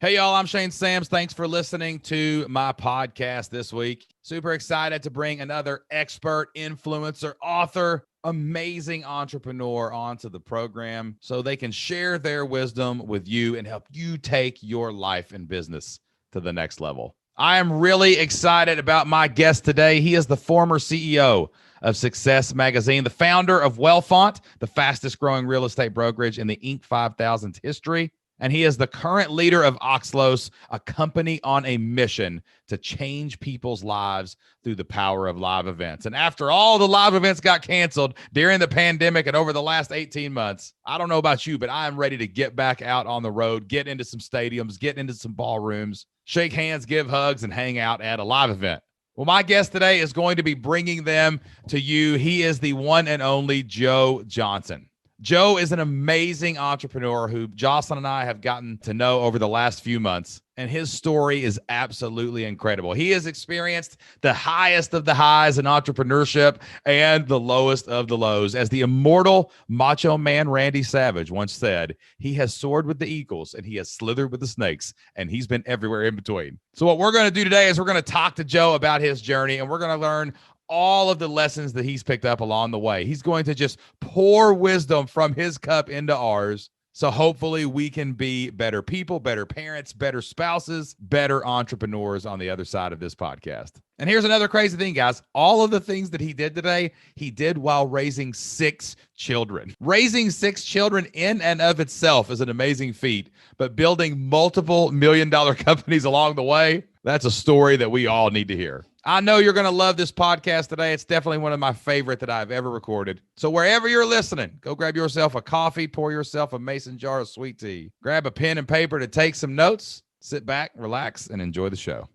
Hey, y'all, I'm Shane Sams. Thanks for listening to my podcast this week. Super excited to bring another expert, influencer, author, amazing entrepreneur onto the program so they can share their wisdom with you and help you take your life and business to the next level. I am really excited about my guest today. He is the former CEO of Success Magazine, the founder of Welfont, the fastest growing real estate brokerage in the Inc. 5000's history. And he is the current leader of OXLOS, a company on a mission to change people's lives through the power of live events. And after all the live events got canceled during the pandemic and over the last 18 months, I don't know about you, but I am ready to get back out on the road, get into some stadiums, get into some ballrooms, shake hands, give hugs, and hang out at a live event. Well, my guest today is going to be bringing them to you. He is the one and only Joe Johnson. Joe is an amazing entrepreneur who Jocelyn and I have gotten to know over the last few months, and his story is absolutely incredible. He has experienced the highest of the highs in entrepreneurship and the lowest of the lows. As the immortal Macho Man Randy Savage once said, he has soared with the eagles and he has slithered with the snakes, and he's been everywhere in between. So what we're going to do today is we're going to talk to Joe about his journey, and we're going to learn all of the lessons that he's picked up along the way. He's going to just pour wisdom from his cup into ours. So hopefully we can be better people, better parents, better spouses, better entrepreneurs on the other side of this podcast. And here's another crazy thing, guys. All of the things that he did today, he did while raising 6 children. Raising 6 children in and of itself is an amazing feat, but building multiple million-dollar companies along the way, that's a story that we all need to hear. I know you're going to love this podcast today. It's definitely one of my favorite that I've ever recorded. So wherever you're listening, go grab yourself a coffee, pour yourself a mason jar of sweet tea, grab a pen and paper to take some notes, sit back, relax, and enjoy the show.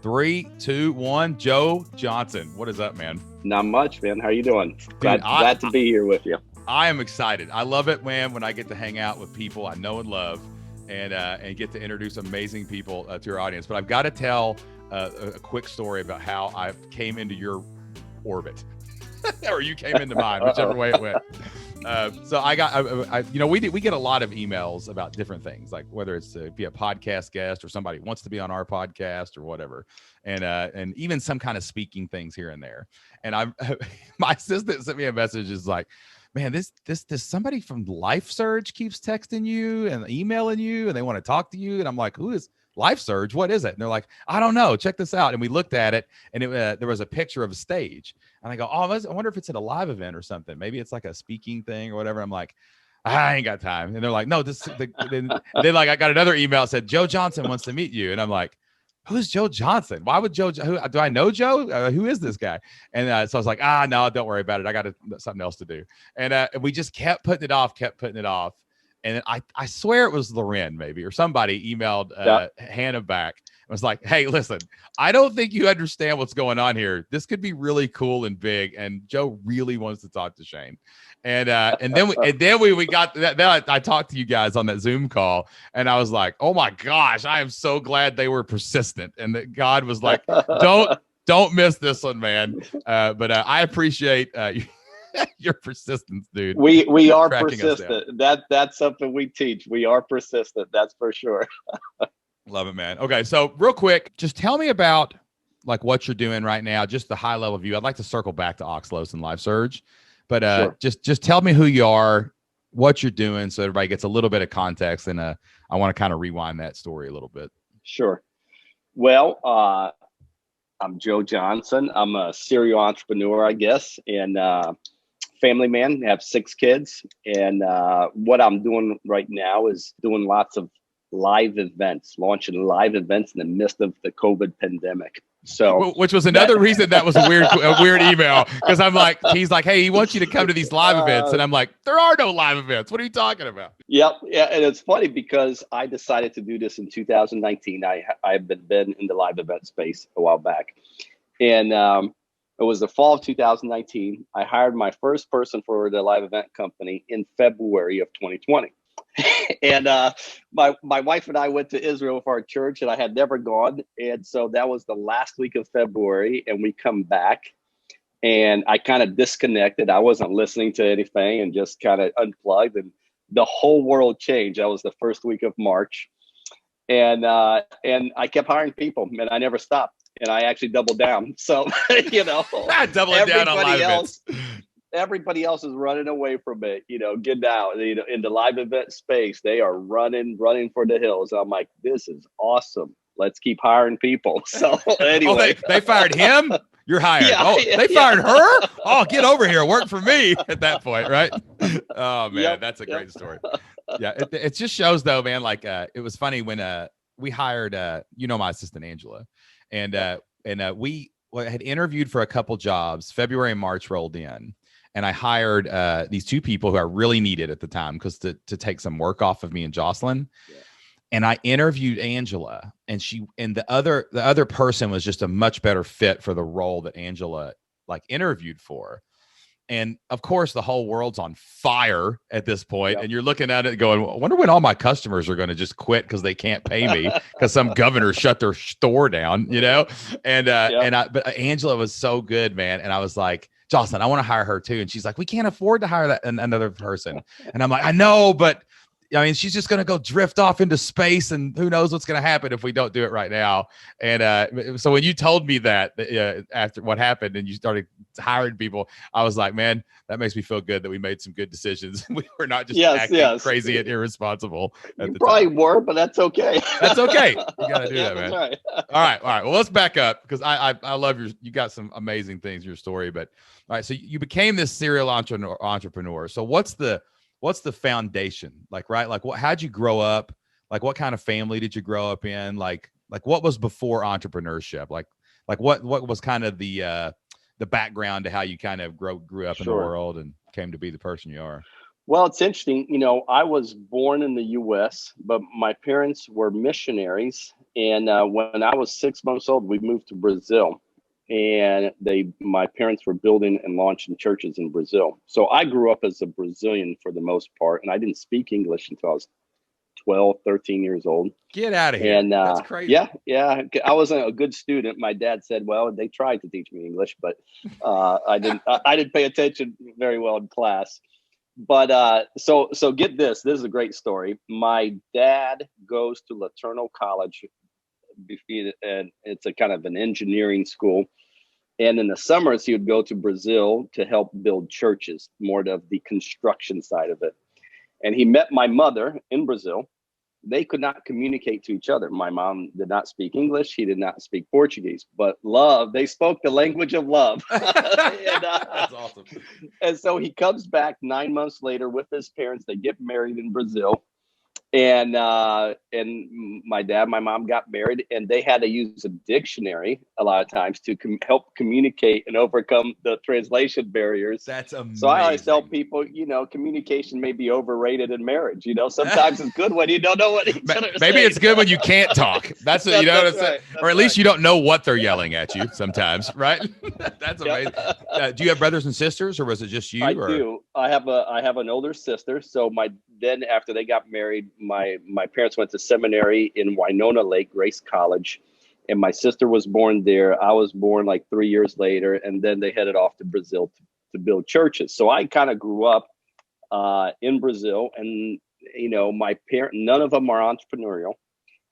Three, two, one. Joe Johnson. What is up, man? Not much, man. How you doing? Glad to be here with you. I am excited. I love it, man, when I get to hang out with people I know and love and get to introduce amazing people to your audience. But I've got to tell a quick story about how I came into your orbit or you came into mine, whichever way it went. So I got, we get a lot of emails about different things, like whether it's to be a podcast guest or somebody wants to be on our podcast or whatever. And even some kind of speaking things here and there. And my assistant sent me a message is like, man, this somebody from LifeSurge keeps texting you and emailing you and they want to talk to you. And I'm like, who is LifeSurge? What is it? And they're like, I don't know. Check this out. And we looked at it and there was a picture of a stage. And I go, oh, I wonder if it's at a live event or something. Maybe it's like a speaking thing or whatever. I'm like, I ain't got time. And they're like, no, then like, I got another email that said, Joe Johnson wants to meet you. And I'm like, who's Joe Johnson? Why would do I know Joe? Who is this guy? And so I was like, no, don't worry about it. I got something else to do. And we just kept putting it off. And then I swear it was Loren maybe, or somebody emailed Hannah back and was like, hey, listen, I don't think you understand what's going on here. This could be really cool and big. And Joe really wants to talk to Shane. And then we got that. Then I talked to you guys on that Zoom call and I was like, oh my gosh, I am so glad they were persistent and that God was like, don't miss this one, man. But I appreciate your persistence, dude. We are persistent. That's something we teach. We are persistent. That's for sure. Love it, man. Okay. So real quick, just tell me about like what you're doing right now, just the high level view. I'd like to circle back to OXLOS and LifeSurge, but sure. just tell me who you are, what you're doing so everybody gets a little bit of context. And I want to kind of rewind that story a little bit. Sure. Well, I'm Joe Johnson. I'm a serial entrepreneur, I guess, and family man. I have 6 kids. And what I'm doing right now is doing lots of live events, launching live events in the midst of the COVID pandemic. So, which was another reason that was a weird email, because I'm like, he's like, hey, he wants you to come to these live events, and I'm like, there are no live events. What are you talking about? Yep, yeah, and it's funny because I decided to do this in 2019. I've been in the live event space a while back, and it was the fall of 2019. I hired my first person for the live event company in February of 2020. And my wife and I went to Israel for our church, and I had never gone. And so that was the last week of February, and we come back, and I kind of disconnected. I wasn't listening to anything and just kind of unplugged, and the whole world changed. That was the first week of March. And I kept hiring people, and I never stopped. And I actually doubled down. So, doubling down on live events. Everybody else is running away from it, getting out, in the live event space. They are running for the hills. I'm like, this is awesome. Let's keep hiring people. So anyway. They fired him? You're hired. Yeah, they fired her? Oh, get over here. Work for me at that point, right? Oh, man, that's a great story. Yeah, it just shows, though, man, like it was funny when we hired, my assistant, Angela. And we had interviewed for a couple jobs. February and March rolled in. And I hired these two people who I really needed at the time because to take some work off of me and Jocelyn. Yeah. And I interviewed Angela, and the other person was just a much better fit for the role that Angela interviewed for. And of course, the whole world's on fire at this point. Yep. And you're looking at it going, I wonder when all my customers are going to just quit because they can't pay me because some governor shut their store down, And but Angela was so good, man. And I was like, Jocelyn, I want to hire her too. And she's like, we can't afford to hire another person. And I'm like, I know, but I mean, she's just going to go drift off into space, and who knows what's going to happen if we don't do it right now. And so when you told me that after what happened and you started hiring people, I was like, man, that makes me feel good that we made some good decisions. We were not just acting crazy and irresponsible. You probably were, but that's okay. That's okay. You got to do that, man. Right. All right. Well, let's back up because I love you got some amazing things in your story. But all right, so you became this serial entrepreneur. So what's the foundation? How'd you grow up? What kind of family did you grow up in? Like what was before entrepreneurship? What was kind of the background to how you kind of grew up in the world and came to be the person you are? Well, it's interesting. I was born in the U.S., but my parents were missionaries. And when I was 6 months old, we moved to Brazil. And my parents were building and launching churches in Brazil. So I grew up as a Brazilian for the most part, and I didn't speak English until I was 12, 13 years old. Get out of here. And that's crazy. Yeah. I wasn't a good student. My dad said, well, they tried to teach me English, but I didn't pay attention very well in class. But so get this. This is a great story. My dad goes to Laterno College, and it's a kind of an engineering school. And in the summers, he would go to Brazil to help build churches, more of the construction side of it. And he met my mother in Brazil. They could not communicate to each other. My mom did not speak English. He did not speak Portuguese, but they spoke the language of love. That's awesome. And so he comes back 9 months later with his parents. They get married in Brazil. And my dad, my mom got married, and they had to use a dictionary a lot of times to help communicate and overcome the translation barriers. That's amazing. So I always tell people, communication may be overrated in marriage. Sometimes it's good when you don't know what each other is Maybe saying. It's good when you can't talk. That's what right. Or at least you don't know what they're yelling at you sometimes, right? That's amazing. Do you have brothers and sisters, or was it just you? I do. I have an older sister. So then after they got married, my parents went to seminary in Winona Lake, Grace College, and my sister was born there. I was born like 3 years later, and then they headed off to Brazil to build churches. So I kind of grew up in Brazil, and my parents, none of them are entrepreneurial.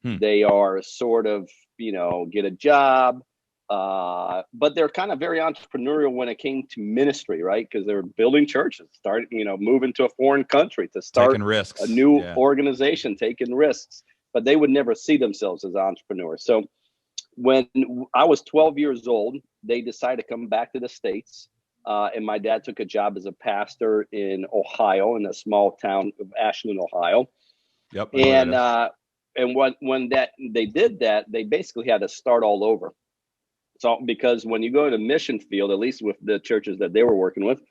They are sort of get a job, but they're kind of very entrepreneurial when it came to ministry, right? Because they were building churches, moving to a foreign country to start taking risks. A new organization, taking risks, but they would never see themselves as entrepreneurs. So when I was 12 years old, they decided to come back to the States. And my dad took a job as a pastor in Ohio, in a small town of Ashland, Ohio. Yep. And when they did that, they basically had to start all over. So because when you go to the mission field, at least with the churches that they were working with,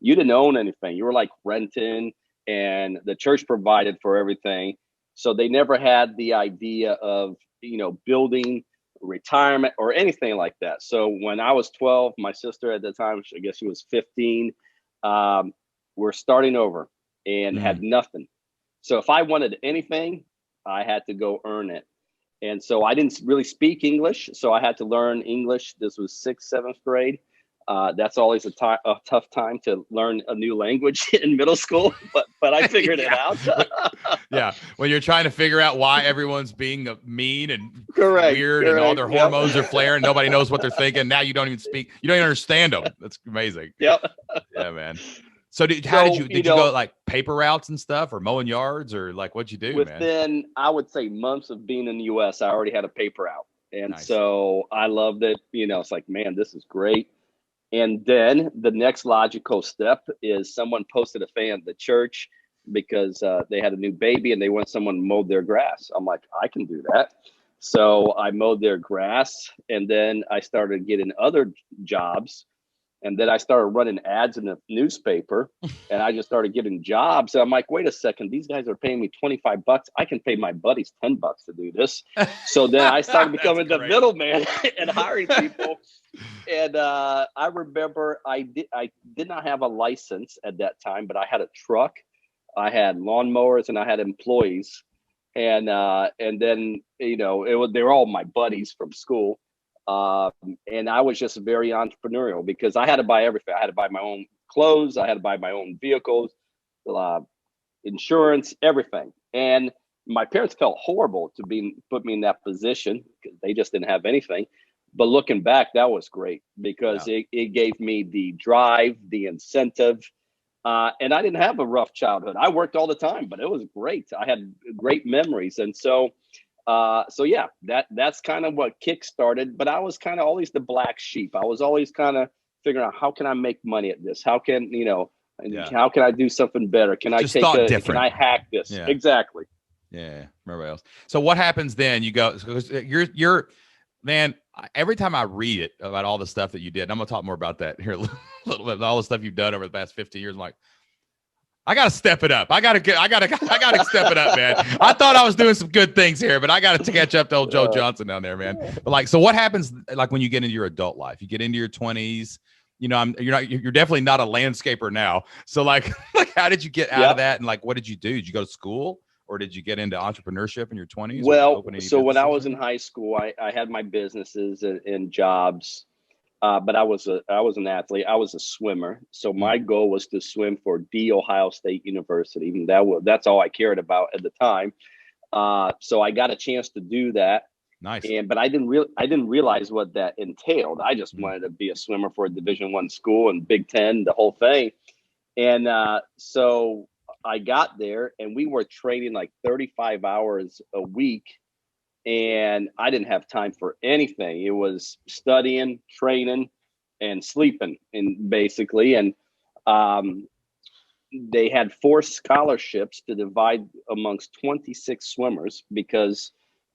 you didn't own anything. You were like renting, and the church provided for everything. So they never had the idea of, building retirement or anything like that. So when I was 12, my sister at the time, I guess she was 15, we're starting over and had nothing. So if I wanted anything, I had to go earn it. And so I didn't really speak English, so I had to learn English. This was sixth, seventh grade. That's always a tough time to learn a new language in middle school, but I figured it out. Yeah, when you're trying to figure out why everyone's being mean and Correct, weird and all their yep. hormones are flaring, nobody knows what they're thinking. Now you don't even speak, you don't even understand them. That's amazing. Yep. Yeah, man. So how did you go like paper routes and stuff, or mowing yards, or like what'd you do, within, man? I would say months of being in the US, I already had a paper route. And Nice. So I loved it. It's like, man, this is great. And then the next logical step is someone posted a fan at the church because they had a new baby and they want someone mowed their grass. I'm like, I can do that. So I mowed their grass, and then I started getting other jobs. And then I started running ads in the newspaper, and I just started getting jobs. And I'm like, wait a second, these guys are paying me $25. I can pay my buddies $10 to do this. So then I started becoming the middleman and hiring people. And I remember I did not have a license at that time, but I had a truck, I had lawnmowers, and I had employees. And then they were all my buddies from school. And I was just very entrepreneurial because I had to buy everything. I had to buy my own clothes. I had to buy my own vehicles, insurance, everything. And my parents felt horrible to put me in that position because they just didn't have anything. But looking back, that was great because it gave me the drive, the incentive. And I didn't have a rough childhood. I worked all the time, but it was great. I had great memories. And so yeah, that's kind of what kickstarted, but I was kind of always the black sheep. I was always kind of figuring out, how can I make money at this? How can, how can I do something better? Can I can I hack this? Yeah. Exactly. Yeah. Everybody else. So what happens then? You go, you're man, every time I read it about all the stuff that you did, and I'm going to talk more about that here a little bit, all the stuff you've done over the past 50 years. I'm like, I got to step it up. I got to step it up, man. I thought I was doing some good things here, but I got to catch up to old Joe Johnson down there, man. But so what happens like when you get into your adult life, you get into your 20s, you're definitely not a landscaper now. So like how did you get out of that? And like, what did you do? Did you go to school, or did you get into entrepreneurship in your 20s? Well, so when I was in high school, I had my businesses and jobs. But I was an athlete. I was a swimmer. So my goal was to swim for the Ohio State University. And that's all I cared about at the time. So I got a chance to do that. Nice. But I didn't realize what that entailed. I just wanted to be a swimmer for a Division I school and Big Ten, the whole thing. And so I got there, and we were training like 35 hours a week. And I didn't have time for anything. It was studying, training, and sleeping, and basically. And they had 4 scholarships to divide amongst 26 swimmers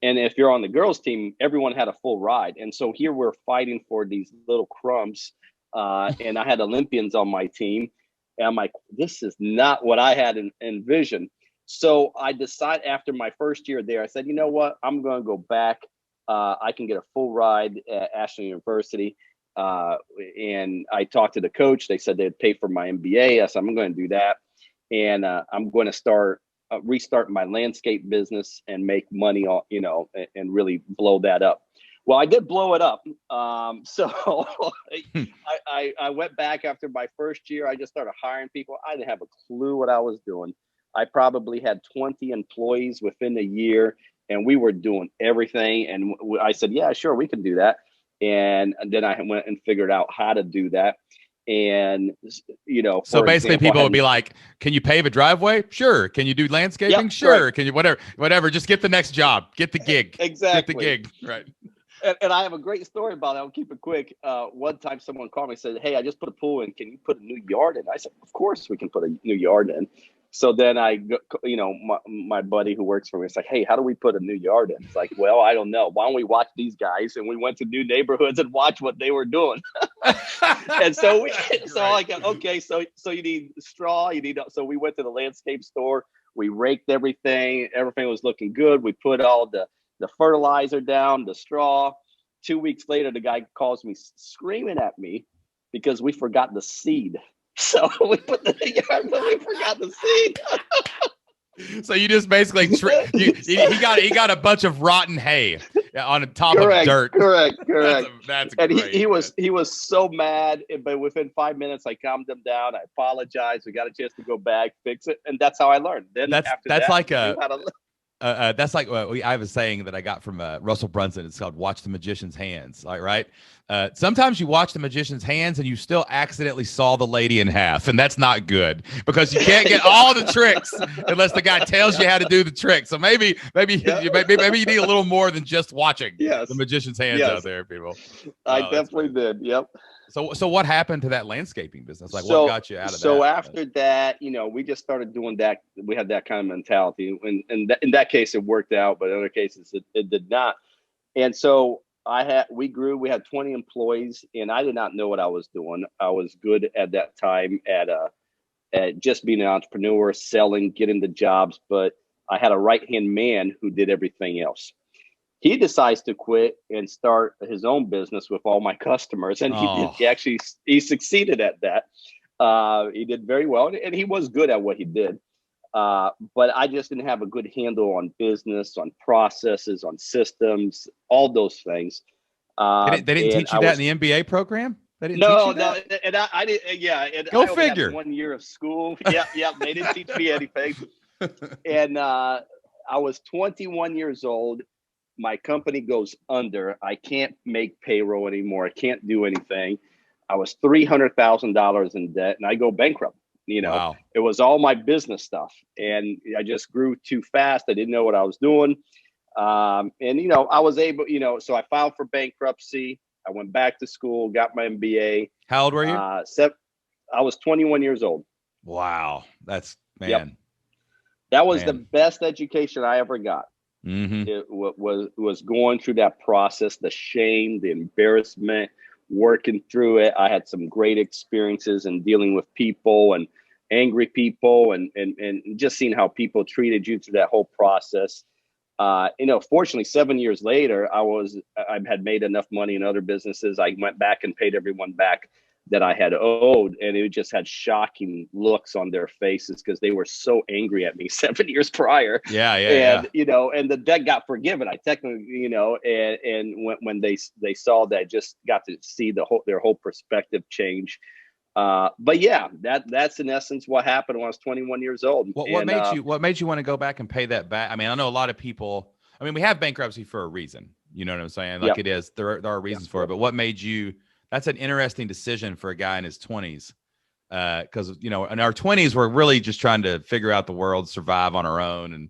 and if you're on the girls' team, everyone had a full ride. And so here we're fighting for these little crumbs. And I had Olympians on my team. And I'm like, this is not what I had envisioned. So I decided after my first year there, I said, you know what, I'm going to go back. I can get a full ride at Ashland University. And I talked to the coach. They said they'd pay for my MBA. I said, I'm going to do that. And I'm going to restart my landscape business and make money, and really blow that up. Well, I did blow it up. So I went back after my first year. I just started hiring people. I didn't have a clue what I was doing. I probably had 20 employees within a year, and we were doing everything. And I said, yeah, sure, we can do that. And then I went and figured out how to do that. And, so basically people would be like, can you pave a driveway? Sure. Can you do landscaping? Yep, sure. right. Can you, whatever, just get the next job, get the gig. Exactly. Get the gig. Right. And I have a great story about it. I'll keep it quick. One time someone called me and said, hey, I just put a pool in. Can you put a new yard in? I said, of course we can put a new yard in. So then my buddy who works for me, it's like, hey, how do we put a new yard in? It's like, well, I don't know. Why don't we watch these guys? And we went to new neighborhoods and watch what they were doing. And so okay, so you need straw. So we went to the landscape store. We raked everything. Everything was looking good. We put all the fertilizer down, the straw. 2 weeks later, the guy calls me screaming at me because we forgot the seed. So we put the yard, but we forgot the seed. So you just basically he got a bunch of rotten hay on the top of dirt. Correct. That's And great. he was so mad, but within 5 minutes I calmed him down. I apologized. We got a chance to go back, fix it, and that's how I learned. Then that's that, like I knew how to that's like I have a saying that I got from Russell Brunson. It's called "Watch the magician's hands." Like, right? Sometimes you watch the magician's hands and you still accidentally saw the lady in half, and that's not good because you can't get all the tricks unless the guy tells you how to do the trick. So maybe you need a little more than just watching the magician's hands out there, people. I definitely did. Yep. So what happened to that landscaping business? Like, what got you out of that? So after that, we just started doing that. We had that kind of mentality, and in that case, it worked out, but in other cases, it did not. And so we grew. We had 20 employees, and I did not know what I was doing. I was good at that time at just being an entrepreneur, selling, getting the jobs, but I had a right-hand man who did everything else. He decides to quit and start his own business with all my customers. And he succeeded at that. He did very well, and he was good at what he did. But I just didn't have a good handle on business, on processes, on systems, all those things. They didn't teach you that in the MBA program? They didn't teach you that? No. And I didn't, yeah. And Go figure. 1 year of school. Yeah. They didn't teach me anything. And I was 21 years old. My company goes under. I can't make payroll anymore. I can't do anything. I was $300,000 in debt, and I go bankrupt. Wow. It was all my business stuff, and I just grew too fast. I didn't know what I was doing, and I was able. So I filed for bankruptcy. I went back to school, got my MBA. How old were you? I was 21 years old. Wow, that's man. Yep. That was the best education I ever got. Mm-hmm. It was going through that process, the shame, the embarrassment, working through it. I had some great experiences in dealing with people and angry people and just seeing how people treated you through that whole process. Fortunately, 7 years later, I had made enough money in other businesses. I went back and paid everyone back that I had owed, and it just had shocking looks on their faces because they were so angry at me 7 years prior. And the debt got forgiven. I technically, and when they saw that, just got to see their whole perspective change. But yeah, that's in essence what happened when I was 21 years old. What made you want to go back and pay that back? I mean, I know a lot of people. I mean, we have bankruptcy for a reason. You know what I'm saying? Like it is. There are reasons for it. But what made you? That's an interesting decision for a guy in his 20s, because in our 20s we're really just trying to figure out the world, survive on our own, and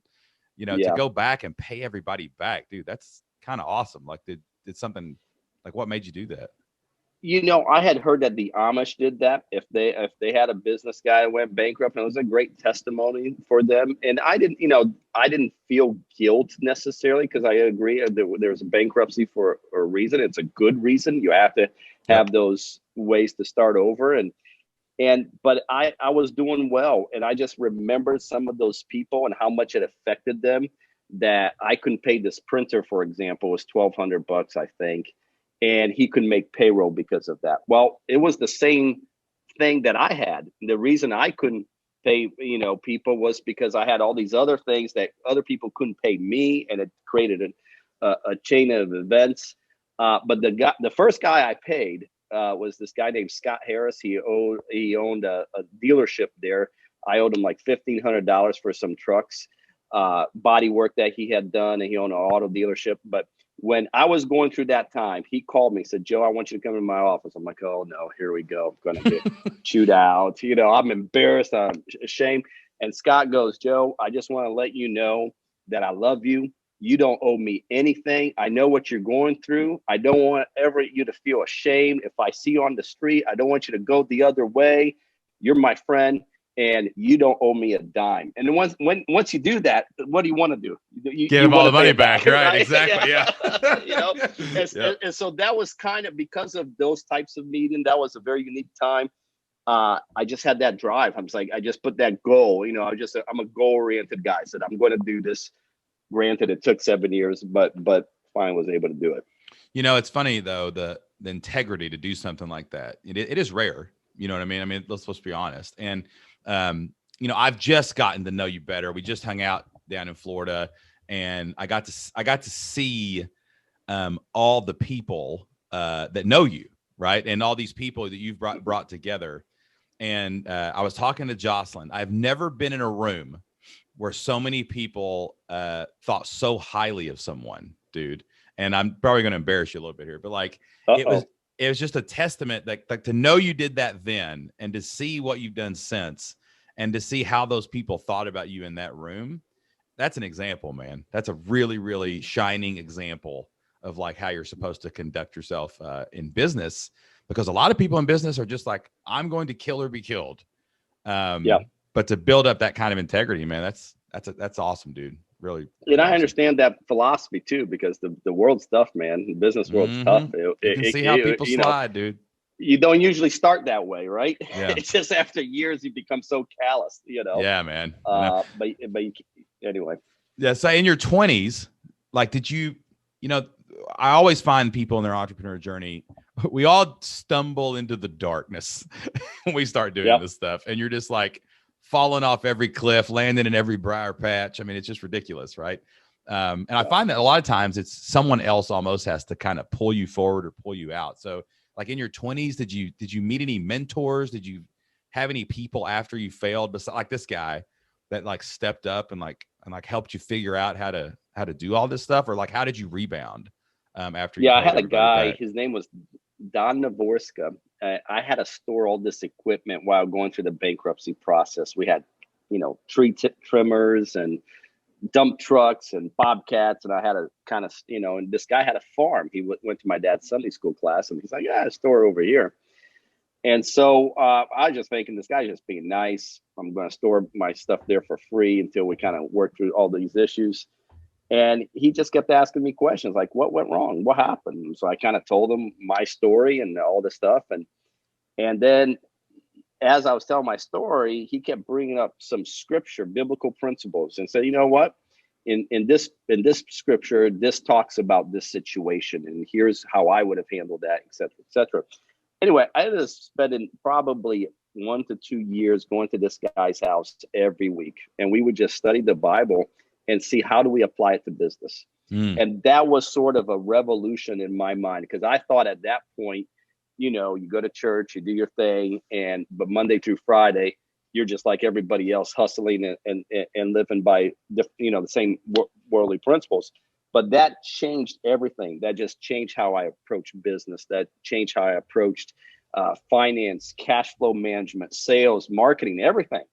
to go back and pay everybody back, dude, that's kind of awesome. Like, did something like what made you do that? I had heard that the Amish did that if they had a business guy that went bankrupt, and it was a great testimony for them. And I didn't feel guilt necessarily because I agree there's a bankruptcy for a reason. It's a good reason. You have to have those ways to start over. But I was doing well, and I just remembered some of those people and how much it affected them that I couldn't pay this printer, for example, was $1,200, I think. And he couldn't make payroll because of that. Well, it was the same thing that I had. The reason I couldn't pay, people was because I had all these other things that other people couldn't pay me, and it created a chain of events. But the first guy I paid was this guy named Scott Harris. He owned a dealership there. I owed him like $1,500 for some trucks, body work that he had done, and he owned an auto dealership. But when I was going through that time, he called me, said, "Joe, I want you to come to my office." I'm like, "Oh no, here we go. I'm going to get chewed out. I'm embarrassed. I'm ashamed." And Scott goes, "Joe, I just want to let you know that I love you. You don't owe me anything. I know what you're going through. I don't want you to feel ashamed. If I see you on the street, I don't want you to go the other way. You're my friend, and you don't owe me a dime." And then once you do that, what do you want to do? You give him all the money back, right? Exactly, yeah. And so that was kind of because of those types of meetings. That was a very unique time. I just had that drive. I was like, I just put that goal. I'm a goal-oriented guy. I said, I'm going to do this. Granted, it took 7 years, but finally was able to do it. It's funny though, the integrity to do something like that. It is rare. You know what I mean? Let's be honest. And I've just gotten to know you better. We just hung out down in Florida, and I got to see all the people that know you, right? And all these people that you've brought together. And I was talking to Jocelyn. I've never been in a room where so many people thought so highly of someone, dude. And I'm probably going to embarrass you a little bit here, but like it was just a testament that like to know you did that then, and to see what you've done since, and to see how those people thought about you in that room. That's an example, man. That's a really, really shining example of like how you're supposed to conduct yourself in business, because a lot of people in business are just like, I'm going to kill or be killed. But to build up that kind of integrity, man, that's awesome, dude. Really. And I awesome. understand that philosophy too, because the world's tough, man. The business world's tough. You can see how people slide, dude. You don't usually start that way, right? Yeah. It's just after years you become so callous, Yeah, man. But anyway. Yeah. So in your 20s, like, did you, I always find people in their entrepreneur journey, we all stumble into the darkness when we start doing this stuff, and you're just like falling off every cliff, landing in every briar patch. I mean, it's just ridiculous, right? And I find that a lot of times it's someone else almost has to kind of pull you forward or pull you out. So like in your 20s, did you meet any mentors? Did you have any people after you failed, besides like this guy that like stepped up and helped you figure out how to do all this stuff? Or like, how did you rebound after you I had a guy, back? his name was Don Navorska. I had to store all this equipment while going through the bankruptcy process. We had, tree trimmers and dump trucks and bobcats, and I had a kind of, and this guy had a farm. He went to my dad's Sunday school class, and he's like, yeah, store over here. And so I was just thinking, this guy's just being nice. I'm going to store my stuff there for free until we kind of work through all these issues. And he just kept asking me questions like, what went wrong? What happened? And so I kind of told him my story and all this stuff. And then as I was telling my story, he kept bringing up some scripture, biblical principles, and said, you know what? In this scripture, this talks about this situation, and here's how I would have handled that, et cetera, et cetera. Anyway, I ended up spending probably 1 to 2 years going to this guy's house every week, and we would just study the Bible and see how do we apply it to business. And that was sort of a revolution in my mind, because I thought at that point, you go to church, you do your thing, but Monday through Friday, you're just like everybody else, hustling and living by the same worldly principles. But that changed everything. That just changed how I approached business. That changed how I approached finance, cash flow management, sales, marketing, everything.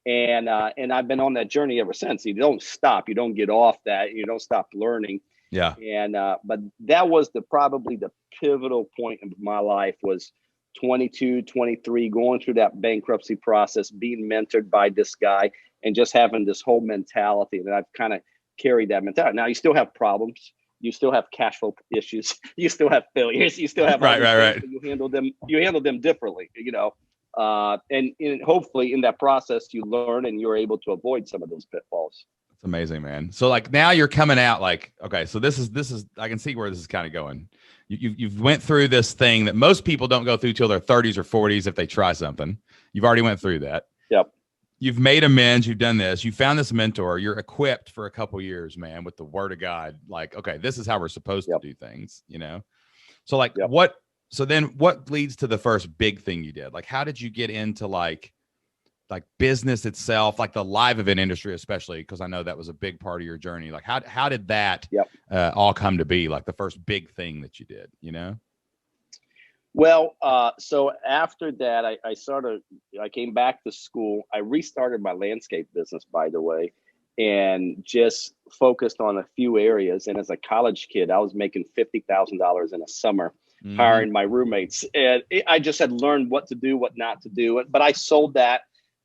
And I've been on that journey ever since. You don't stop. You don't get off that. You don't stop learning. Yeah. And but that was probably the pivotal point of my life, was 22, 23, going through that bankruptcy process, being mentored by this guy, and just having this whole mentality. And I've kind of carried that mentality. Now, you still have problems. You still have cash flow issues. You still have failures. You still have right. You handle them differently, and hopefully in that process you learn and you're able to avoid some of those pitfalls. It's amazing, man. So like now you're coming out like, okay, so this is I can see where this is kind of going. You've went through this thing that most people don't go through till their 30s or 40s if they try something. You've already went through that. Yep. You've made amends. You've done this. You found this mentor. You're equipped for a couple years, man, with the word of God. Like, okay, this is how we're supposed to do things, So like so then what leads to the first big thing you did? Like, how did you get into like business itself, like the live event industry, especially, because I know that was a big part of your journey. Like how did that all come to be, like the first big thing that you did, Well, so after that, I came back to school. I restarted my landscape business, by the way, and just focused on a few areas. And as a college kid, I was making $50,000 in a summer, hiring my roommates. And I just had learned what to do, what not to do. But I sold that.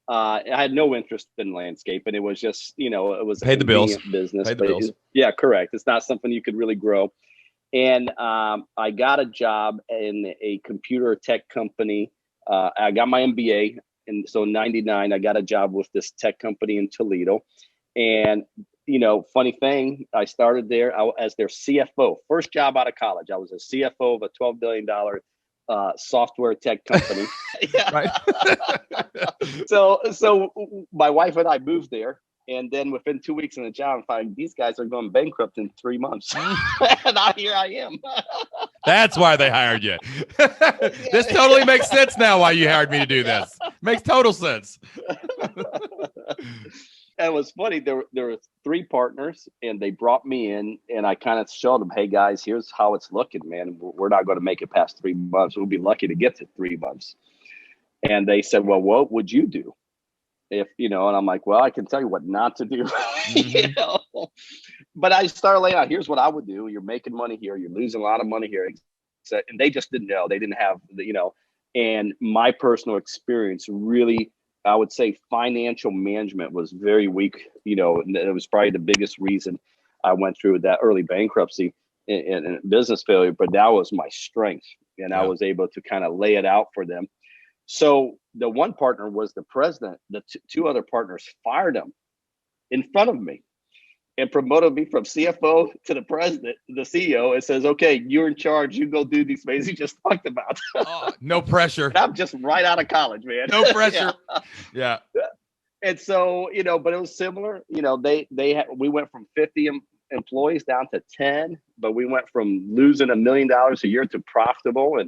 I had no interest in landscape, and it was just, it was a convenient business. Paid the bills. Yeah, correct. It's not something you could really grow. And I got a job in a computer tech company. I got my MBA. And so in 99, I got a job with this tech company in Toledo. And, funny thing, I started there as their CFO. First job out of college. I was a CFO of a $12 billion software tech company. Right. So my wife and I moved there. And then within 2 weeks in the job, I find these guys are going bankrupt in 3 months. And here I am. That's why they hired you. This totally makes sense now why you hired me to do this. Makes total sense. And it was funny. There were 3 partners, and they brought me in, and I kind of showed them, hey, guys, here's how it's looking, man. We're not going to make it past 3 months. We'll be lucky to get to 3 months. And they said, well, what would you do? If, and I'm like, well, I can tell you what not to do. Mm-hmm. But I started laying out, here's what I would do. You're making money here. You're losing a lot of money here. So, and they just didn't know. They didn't have and my personal experience really, I would say financial management was very weak. And it was probably the biggest reason I went through that early bankruptcy and business failure, but that was my strength. And I was able to kind of lay it out for them. So the one partner was the president. The 2 other partners fired him in front of me and promoted me from CFO to the president, the CEO, and says, okay, you're in charge. You go do these things you just talked about. No pressure. And I'm just right out of college, man. No pressure. Yeah. And so, but it was similar. We went from 50 employees down to 10, but we went from losing $1 million a year to profitable.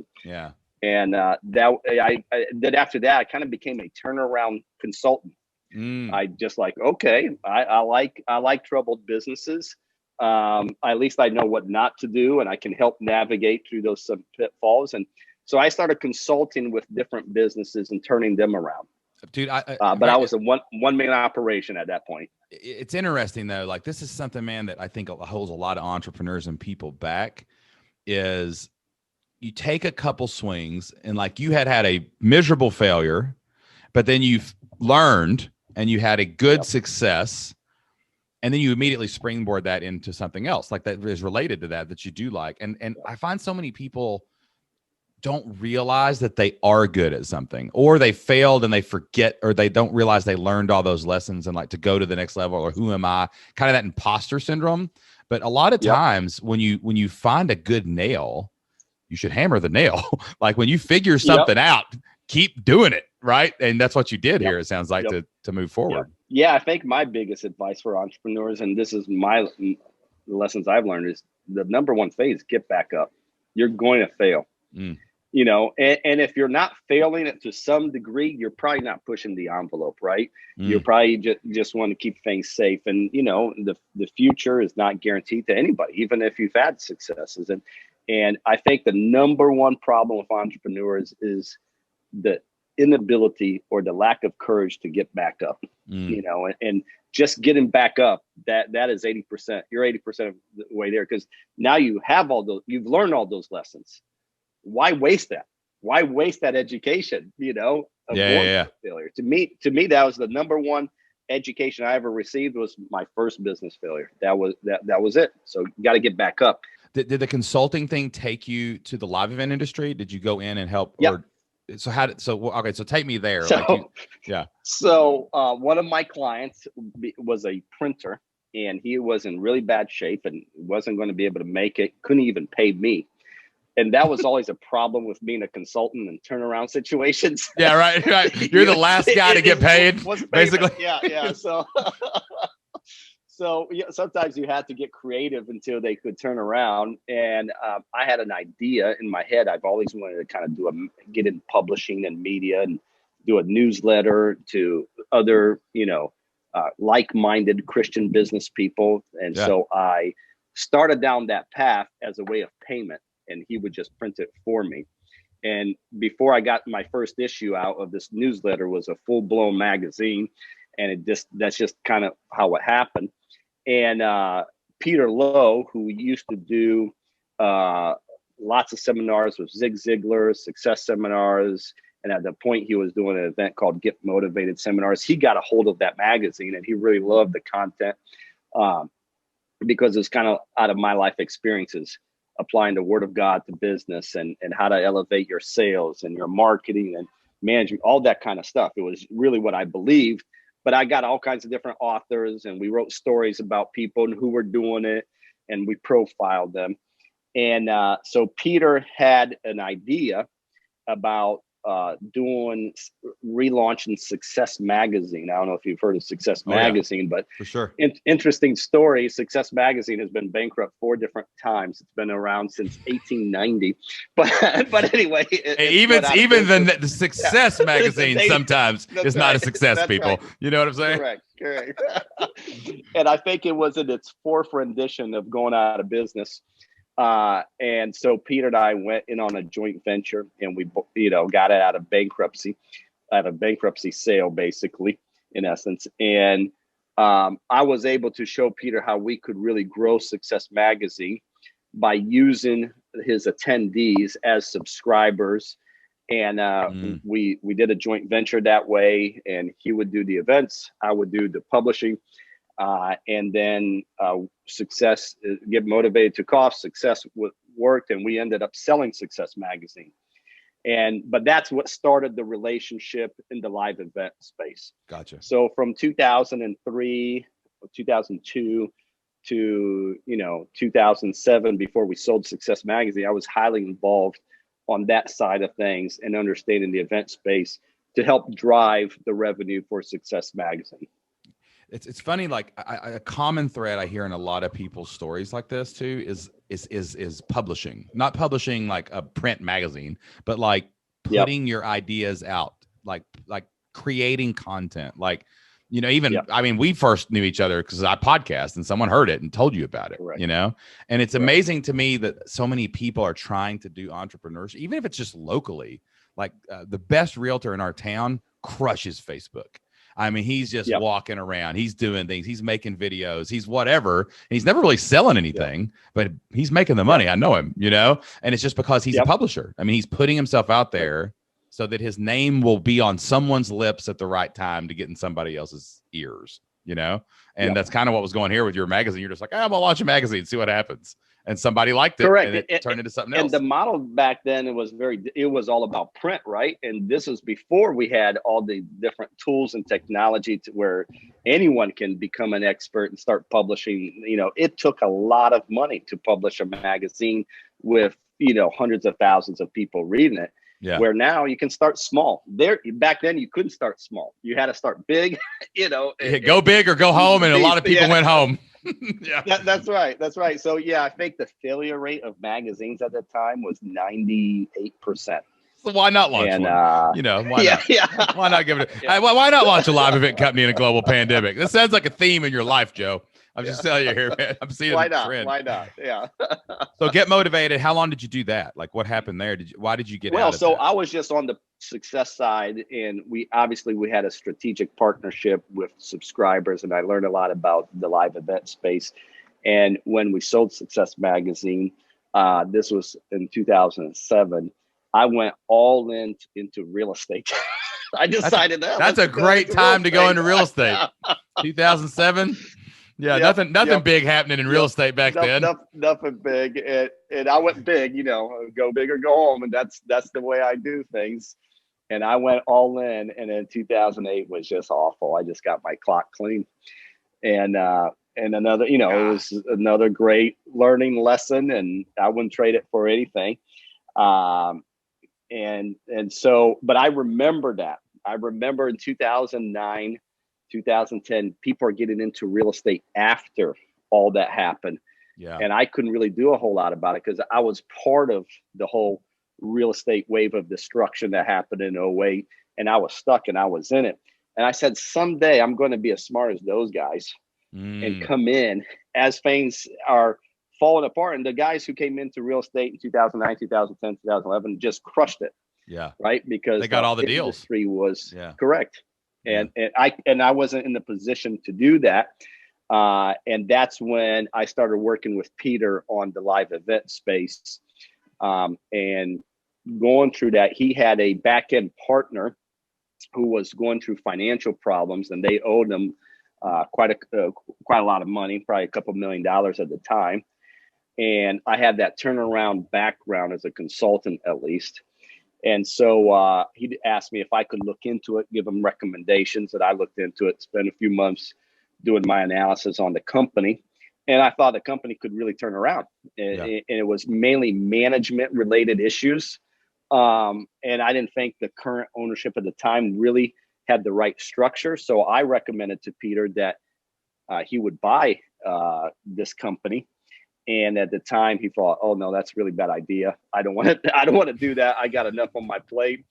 And then after that, I kind of became a turnaround consultant. I just okay, I like troubled businesses. At least I know what not to do, and I can help navigate through those pitfalls. And so I started consulting with different businesses and turning them around. Dude, but I was a one-man operation at that point. It's interesting though. Like, this is something, man, that I think holds a lot of entrepreneurs and people back. Is you take a couple swings, and like you had a miserable failure, but then you've learned and you had a good success, and then you immediately springboard that into something else like that is related to that you do like. And I find so many people don't realize that they are good at something, or they failed and they forget, or they don't realize they learned all those lessons and like to go to the next level, or who am I, kind of that imposter syndrome. But a lot of times when you find a good nail, you should hammer the nail. Like when you figure something out, keep doing it. Right. And that's what you did here. It sounds like to move forward. Yeah. I think my biggest advice for entrepreneurs, and this is the lessons I've learned, is the number one phase, get back up. You're going to fail, and if you're not failing it to some degree, you're probably not pushing the envelope, right? You're probably just want to keep things safe. And, the future is not guaranteed to anybody, even if you've had successes. And I think the number one problem with entrepreneurs is the inability or the lack of courage to get back up, and just getting back up, that is 80%. You're 80% of the way there, because now you have you've learned all those lessons. Why waste that? Why waste that education, failure? To me, that was the number one education I ever received, was my first business failure. That was it. So you got to get back up. Did the consulting thing take you to the live event industry? Did you go in and help? Yeah. So so take me there. So one of my clients was a printer, and he was in really bad shape and wasn't going to be able to make it, couldn't even pay me. And that was always a problem with being a consultant in turnaround situations. Yeah, right. You're the last guy to get paid, basically. Yeah. So sometimes you had to get creative until they could turn around. And I had an idea in my head. I've always wanted to kind of get in publishing and media and do a newsletter to other, like-minded Christian business people. And so I started down that path as a way of payment, and he would just print it for me. And before I got my first issue out of this newsletter was a full-blown magazine. And that's just kind of how it happened. And Peter Lowe, who used to do lots of seminars with Zig Ziglar, success seminars, and at the point he was doing an event called Get Motivated Seminars, he got a hold of that magazine, and he really loved the content because it's kind of out of my life experiences, applying the Word of God to business and how to elevate your sales and your marketing and management, all that kind of stuff. It was really what I believed. But I got all kinds of different authors, and we wrote stories about people and who were doing it, and we profiled them. And so Peter had an idea about relaunching Success Magazine. I don't know if you've heard of Success Magazine, but for sure. Interesting story. Success Magazine has been bankrupt 4 different times. It's been around since 1890. But anyway, even the Success Magazine sometimes is not a success, people. Right. You know what I'm saying? Correct. And I think it was in its 4th rendition of going out of business. And so Peter and I went in on a joint venture, and we, got it out of bankruptcy sale, basically, in essence. And I was able to show Peter how we could really grow Success Magazine by using his attendees as subscribers. And we did a joint venture that way, and he would do the events, I would do the publishing. And then Success, get motivated to cost, Success worked, and we ended up selling Success Magazine. But that's what started the relationship in the live event space. Gotcha. So from 2003, 2002 to 2007, before we sold Success Magazine, I was highly involved on that side of things and understanding the event space to help drive the revenue for Success Magazine. It's funny, like a common thread I hear in a lot of people's stories like this too is publishing. Not publishing like a print magazine, but like putting your ideas out, like creating content. Like, I mean, we first knew each other because I podcast and someone heard it and told you about it, right. And it's amazing to me that so many people are trying to do entrepreneurship, even if it's just locally. Like the best realtor in our town crushes Facebook. I mean, he's just walking around. He's doing things. He's making videos. He's whatever. And he's never really selling anything, but he's making the money. I know him, and it's just because he's a publisher. I mean, he's putting himself out there so that his name will be on someone's lips at the right time to get in somebody else's ears, and that's kind of what was going here with your magazine. You're just like, I'm going to launch a magazine, see what happens. And somebody liked it. Correct. And it turned into something else. And the model back then, it was all about print, right? And this was before we had all the different tools and technology to where anyone can become an expert and start publishing. It took a lot of money to publish a magazine with, hundreds of thousands of people reading it. Yeah. Where now you can start small. Back then you couldn't start small. You had to start big, go big or go home. And a lot of people went home. That's right. So I think the failure rate of magazines at the time was 98%. So why not launch one? Why not? Why not give it? Why not launch a live event company in a global pandemic? This sounds like a theme in your life, Joe. I'm just telling you here, man. I'm seeing why the not? trend. Why not? Yeah. So get motivated. How long did you do that? Like what happened there? Why did you get out of that? I was just on the Success side, and we had a strategic partnership with subscribers, and I learned a lot about the live event space. And when we sold Success Magazine, this was in 2007, I went all into real estate. I decided that's a great time to go into real estate. 2007. Yeah, nothing big happening in real estate back then. Nothing big, and I went big. Go big or go home, and that's the way I do things. And I went all in, and then 2008 was just awful. I just got my clock clean, and another, it was another great learning lesson, and I wouldn't trade it for anything. And so, but I remember that. I remember in 2009. 2010, people are getting into real estate after all that happened. Yeah. And I couldn't really do a whole lot about it because I was part of the whole real estate wave of destruction that happened in 2008. And I was stuck and I was in it. And I said, someday I'm going to be as smart as those guys and come in as things are falling apart. And the guys who came into real estate in 2009, 2010, 2011 just crushed it. Yeah. Right. Because they got all the deals. Industry was correct. And I wasn't in the position to do that. And that's when I started working with Peter on the live event space. And going through that, he had a back-end partner who was going through financial problems, and they owed him quite a lot of money, probably a couple $1 million at the time. And I had that turnaround background as a consultant, at least. And so he asked me if I could look into it, give him recommendations. That I looked into it, spent a few months doing my analysis on the company. And I thought the company could really turn around. And it was mainly management related issues And I didn't think the current ownership at the time really had the right structure. So I recommended to Peter that he would buy this company. And at the time he thought, oh no, that's a really bad idea. I don't want to do that. I got enough on my plate.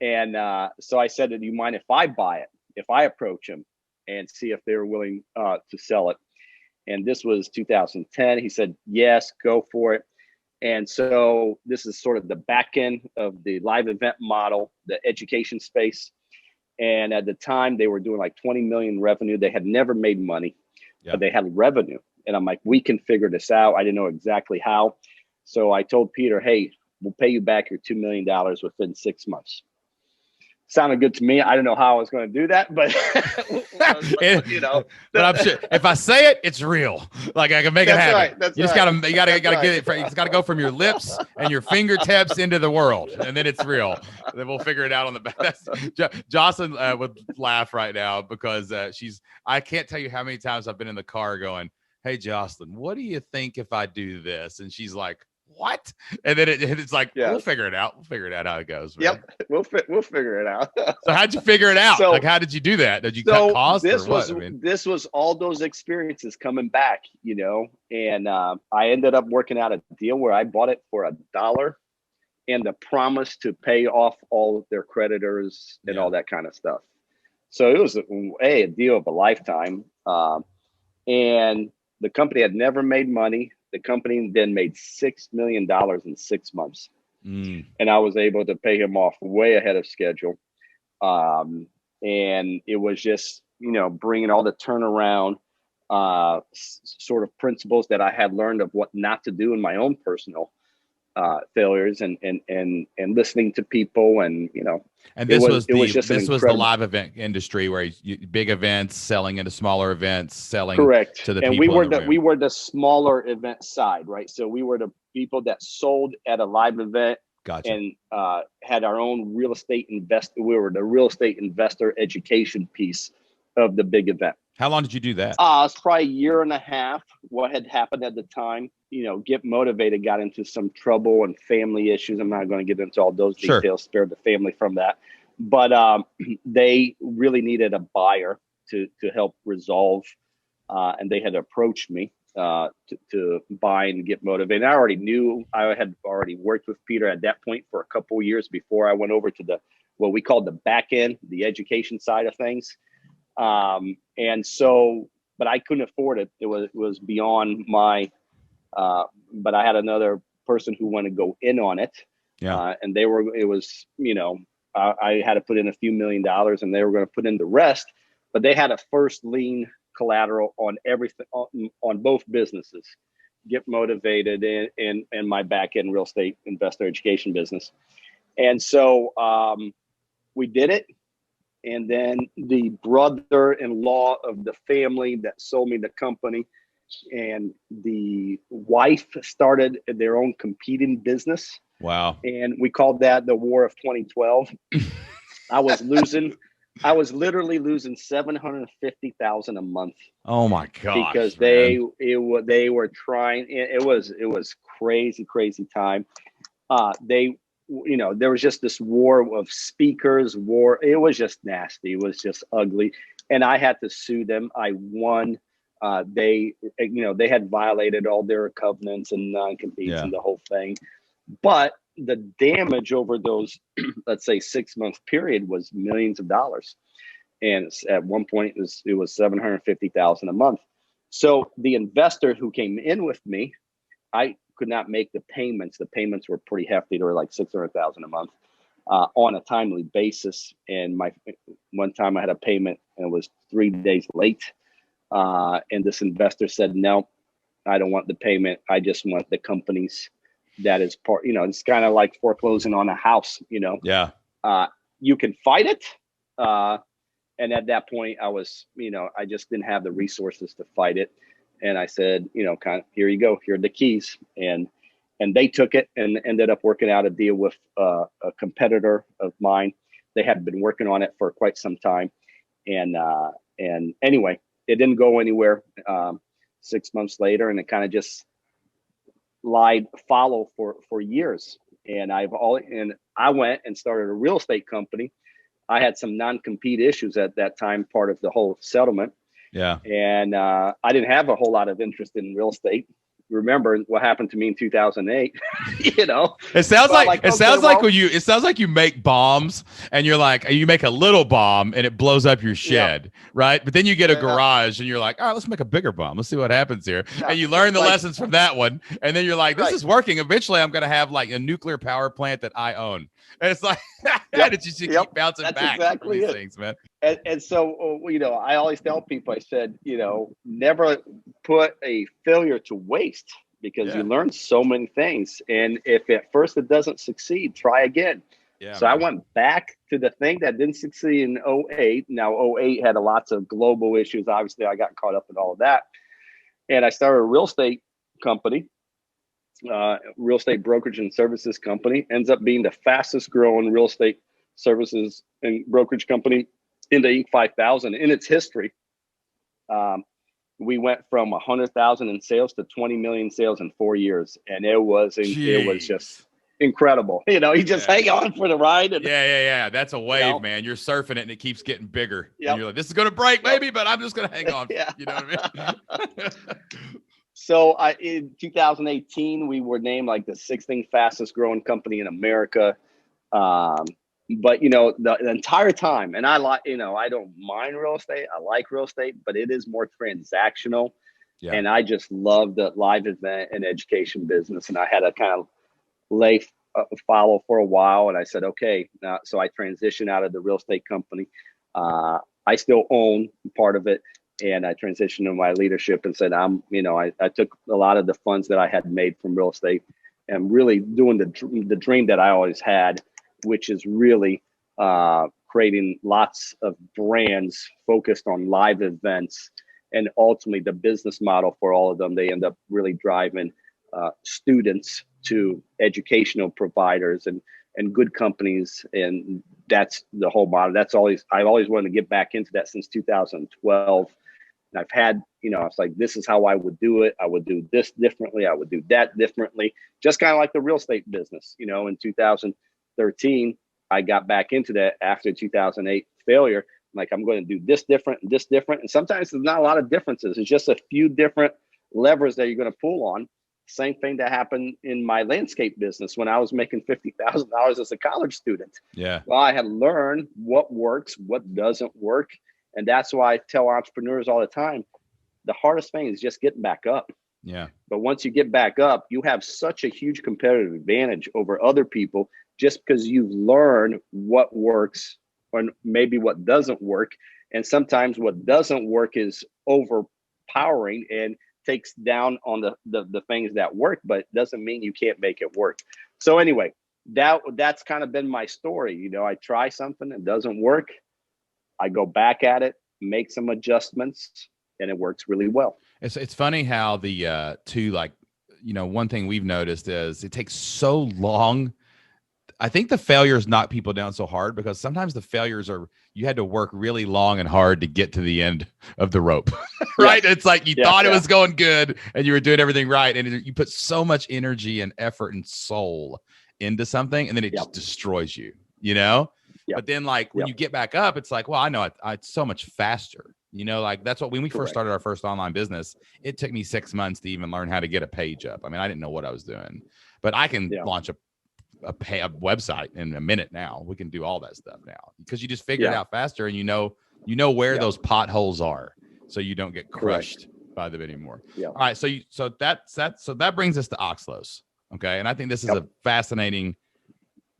And so I said, do you mind if I buy it? If I approach him and see if they're willing to sell it? And this was 2010. He said, yes, go for it. And so this is sort of the back end of the live event model, the education space. And at the time they were doing like 20 million revenue. They had never made money, but they had revenue. And I'm like, we can figure this out. I didn't know exactly how. So I told Peter, hey, we'll pay you back your $2 million within 6 months. Sounded good to me. I don't know how I was going to do that, but you know. But I'm sure if I say it, it's real. Like I can make it happen. Right, that's you just right. You gotta get it. It's got to go from your lips and your fingertips into the world, and then it's real. Then we'll figure it out on the back. Jocelyn would laugh right now because I can't tell you how many times I've been in the car going, "Hey, Jocelyn, what do you think if I do this?" And she's like, what? And then it's like, we'll figure it out. We'll figure it out how it goes. Man. Yep. We'll figure it out. So how'd you figure it out? So, like, how did you do that? Did you cut costs this or what? This was all those experiences coming back, you know, and I ended up working out a deal where I bought it for $1 and the promise to pay off all their creditors and all that kind of stuff. So it was a deal of a lifetime. And the company had never made money. The company then made $6 million in 6 months. And I was able to pay him off way ahead of schedule. And it was just, you know, bringing all the turnaround sort of principles that I had learned of what not to do in my own personal failures and listening to people. And, you know, and this was the live event industry where big events selling into smaller events, selling correct to the and people. we were the smaller event side, right? So we were the people that sold at a live event. Gotcha. And had our own real estate investor. We were the real estate investor education piece of the big event. How long did you do that? It's probably a year and a half. What had happened at the time, you know, Get Motivated got into some trouble and family issues. I'm not going to get into all those details, spare the family from that. But they really needed a buyer to help resolve. And they had approached me to buy and Get Motivated. I already knew, I had already worked with Peter at that point for a couple of years before I went over to what we called the back end, the education side of things. And so, but I couldn't afford it. It was beyond my, but I had another person who wanted to go in on it. Yeah. And it was, you know, I had to put in a few $1 million and they were going to put in the rest, but they had a first lien collateral on everything, on both businesses, Get Motivated and my back end real estate investor education business. And so, we did it. And then the brother-in-law of the family that sold me the company and the wife started their own competing business. Wow. And we called that the War of 2012. I was literally losing $750,000 a month. Oh my gosh. Because they were trying, it was crazy time. You know, there was just this war of speakers, it was just nasty. It was just ugly. And I had to sue them. I won. They had violated all their covenants and non-competes and the whole thing. But the damage over those, let's say 6 month period was millions of dollars. And at one point it was $750,000 a month. So the investor who came in with me, I could not make the payments. The payments were pretty hefty. They were like $600,000 a month on a timely basis. And one time I had a payment and it was 3 days late. And this investor said, no, I don't want the payment. I just want the company's that is part, you know, it's kind of like foreclosing on a house, you know. Yeah. You can fight it. And at that point I was, you know, I just didn't have the resources to fight it. And I said, you know, kind of, here you go, here are the keys. And they took it and ended up working out a deal with a competitor of mine. They had been working on it for quite some time. And anyway, it didn't go anywhere 6 months later. And it kind of just follow for years. And I went and started a real estate company. I had some non-compete issues at that time, part of the whole settlement. Yeah. And I didn't have a whole lot of interest in real estate. Remember what happened to me in 2008, you know? It sounds like, okay, it sounds like it sounds like you make bombs and you're like, you make a little bomb and it blows up your shed, right? But then you get a garage and you're like, all right, let's make a bigger bomb. Let's see what happens here. And you learn the lessons from that one. And then you're like, this is working. Eventually I'm going to have like a nuclear power plant that I own. And it's like, that you should keep bouncing back exactly from these things, man. And so, you know, I always tell people, I said, you know, never put a failure to waste, because you learn so many things. And if at first it doesn't succeed, try again. Yeah, so man. I went back to the thing that didn't succeed in 08. Now, 08 had lots of global issues. Obviously, I got caught up in all of that. And I started a real estate company, real estate brokerage and services company. Ends up being the fastest growing real estate services and brokerage company in the Inc. 5000 in its history. We went from 100,000 in sales to 20 million sales in 4 years, and it was just incredible. You know, you just hang on for the ride. And, yeah. That's a wave, man. You're surfing it, and it keeps getting bigger. And you're like, this is going to break, maybe, but I'm just going to hang on. You know what I mean? So in 2018, we were named like the 16th fastest growing company in America. But, you know, the entire time, and I like, you know, I don't mind real estate. I like real estate, but it is more transactional. Yeah. And I just love the live event and education business. And I had to kind of follow for a while. And I said, okay, so I transitioned out of the real estate company. I still own part of it. And I transitioned to my leadership and said, I took a lot of the funds that I had made from real estate and really doing the dream that I always had, which is really creating lots of brands focused on live events. And ultimately the business model for all of them, they end up really driving students to educational providers and good companies. And that's the whole model. I've always wanted to get back into that since 2012. And I've had, you know, it's like, this is how I would do it. I would do this differently. I would do that differently. Just kind of like the real estate business, you know, in 2013, I got back into that after 2008 failure. Like, I'm going to do this different and this different. And sometimes there's not a lot of differences. It's just a few different levers that you're going to pull on. Same thing that happened in my landscape business when I was making $50,000 as a college student. Yeah. Well, I had learned what works, what doesn't work. And that's why I tell entrepreneurs all the time, the hardest thing is just getting back up. Yeah. But once you get back up, you have such a huge competitive advantage over other people just because you've learned what works or maybe what doesn't work. And sometimes what doesn't work is overpowering and takes down on the things that work, but doesn't mean you can't make it work. So anyway, that's kind of been my story. You know, I try something, it doesn't work. I go back at it, make some adjustments, and it works really well. It's funny how the one thing we've noticed is it takes so long. I think the failures knock people down so hard because sometimes the failures you had to work really long and hard to get to the end of the rope, right? Yeah. It's like you thought it was going good and you were doing everything right. And you put so much energy and effort and soul into something and then it just destroys you, you know? Yep. But then like when you get back up, it's like, well, I know it's so much faster, you know, like that's what, when we first started our first online business, it took me 6 months to even learn how to get a page up. I mean, I didn't know what I was doing, but I can launch a website in a minute now. We can do all that stuff now because you just figure it out faster and you know where those potholes are so you don't get crushed by them anymore. Yeah. All right. So that brings us to OXLOS. Okay. And I think this is a fascinating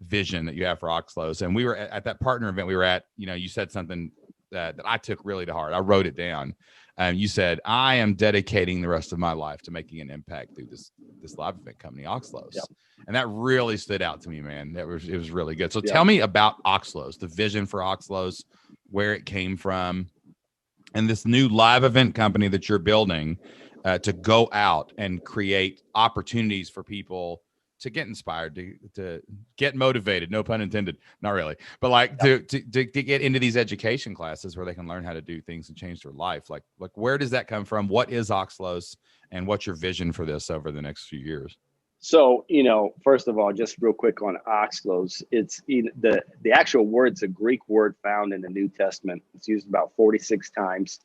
vision that you have for OXLOS. And we were at that partner event we were at, you know, you said something that I took really to heart. I wrote it down. You said, I am dedicating the rest of my life to making an impact through this live event company, OXLOS. Yep. And that really stood out to me, man. It was really good. So tell me about OXLOS, the vision for OXLOS, where it came from, and this new live event company that you're building to go out and create opportunities for people to get inspired, to get motivated, no pun intended, not really, but like to get into these education classes where they can learn how to do things and change their life. Like where does that come from? What is OXLOS and what's your vision for this over the next few years? So, first of all, just real quick on OXLOS, it's the actual word's a Greek word found in the New Testament. It's used about 46 times.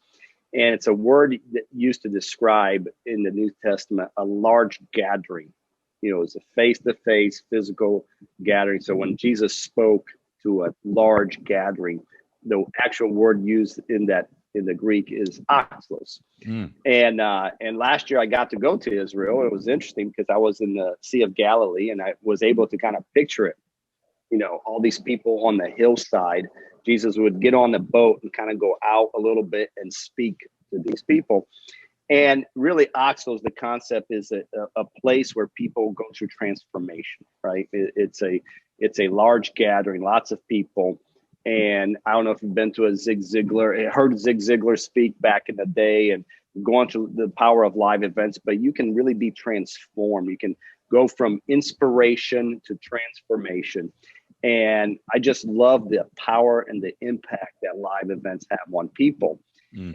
And it's a word that used to describe in the New Testament a large gathering. It's a face-to-face physical gathering. So when Jesus spoke to a large gathering, the actual word used in the Greek is oxlos. And last year I got to go to Israel. It was interesting because I was in the Sea of Galilee and I was able to kind of picture it. All these people on the hillside. Jesus would get on the boat and kind of go out a little bit and speak to these people. And really, Oxlos, the concept is a place where people go through transformation, right? It's a large gathering, lots of people. And I don't know if you've been to a Zig Ziglar, heard Zig Ziglar speak back in the day and gone through the power of live events, but you can really be transformed. You can go from inspiration to transformation. And I just love the power and the impact that live events have on people.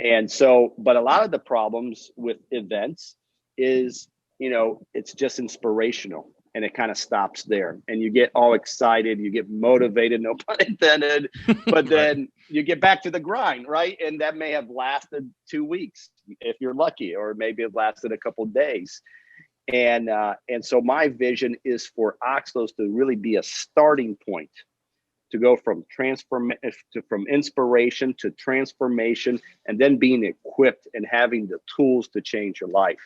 And so, but a lot of the problems with events is, it's just inspirational and it kind of stops there. And you get all excited, you get motivated, no pun intended, but then you get back to the grind, right? And that may have lasted 2 weeks if you're lucky, or maybe it lasted a couple of days. And so my vision is for OXLOS to really be a starting point to go from inspiration to transformation, and then being equipped and having the tools to change your life.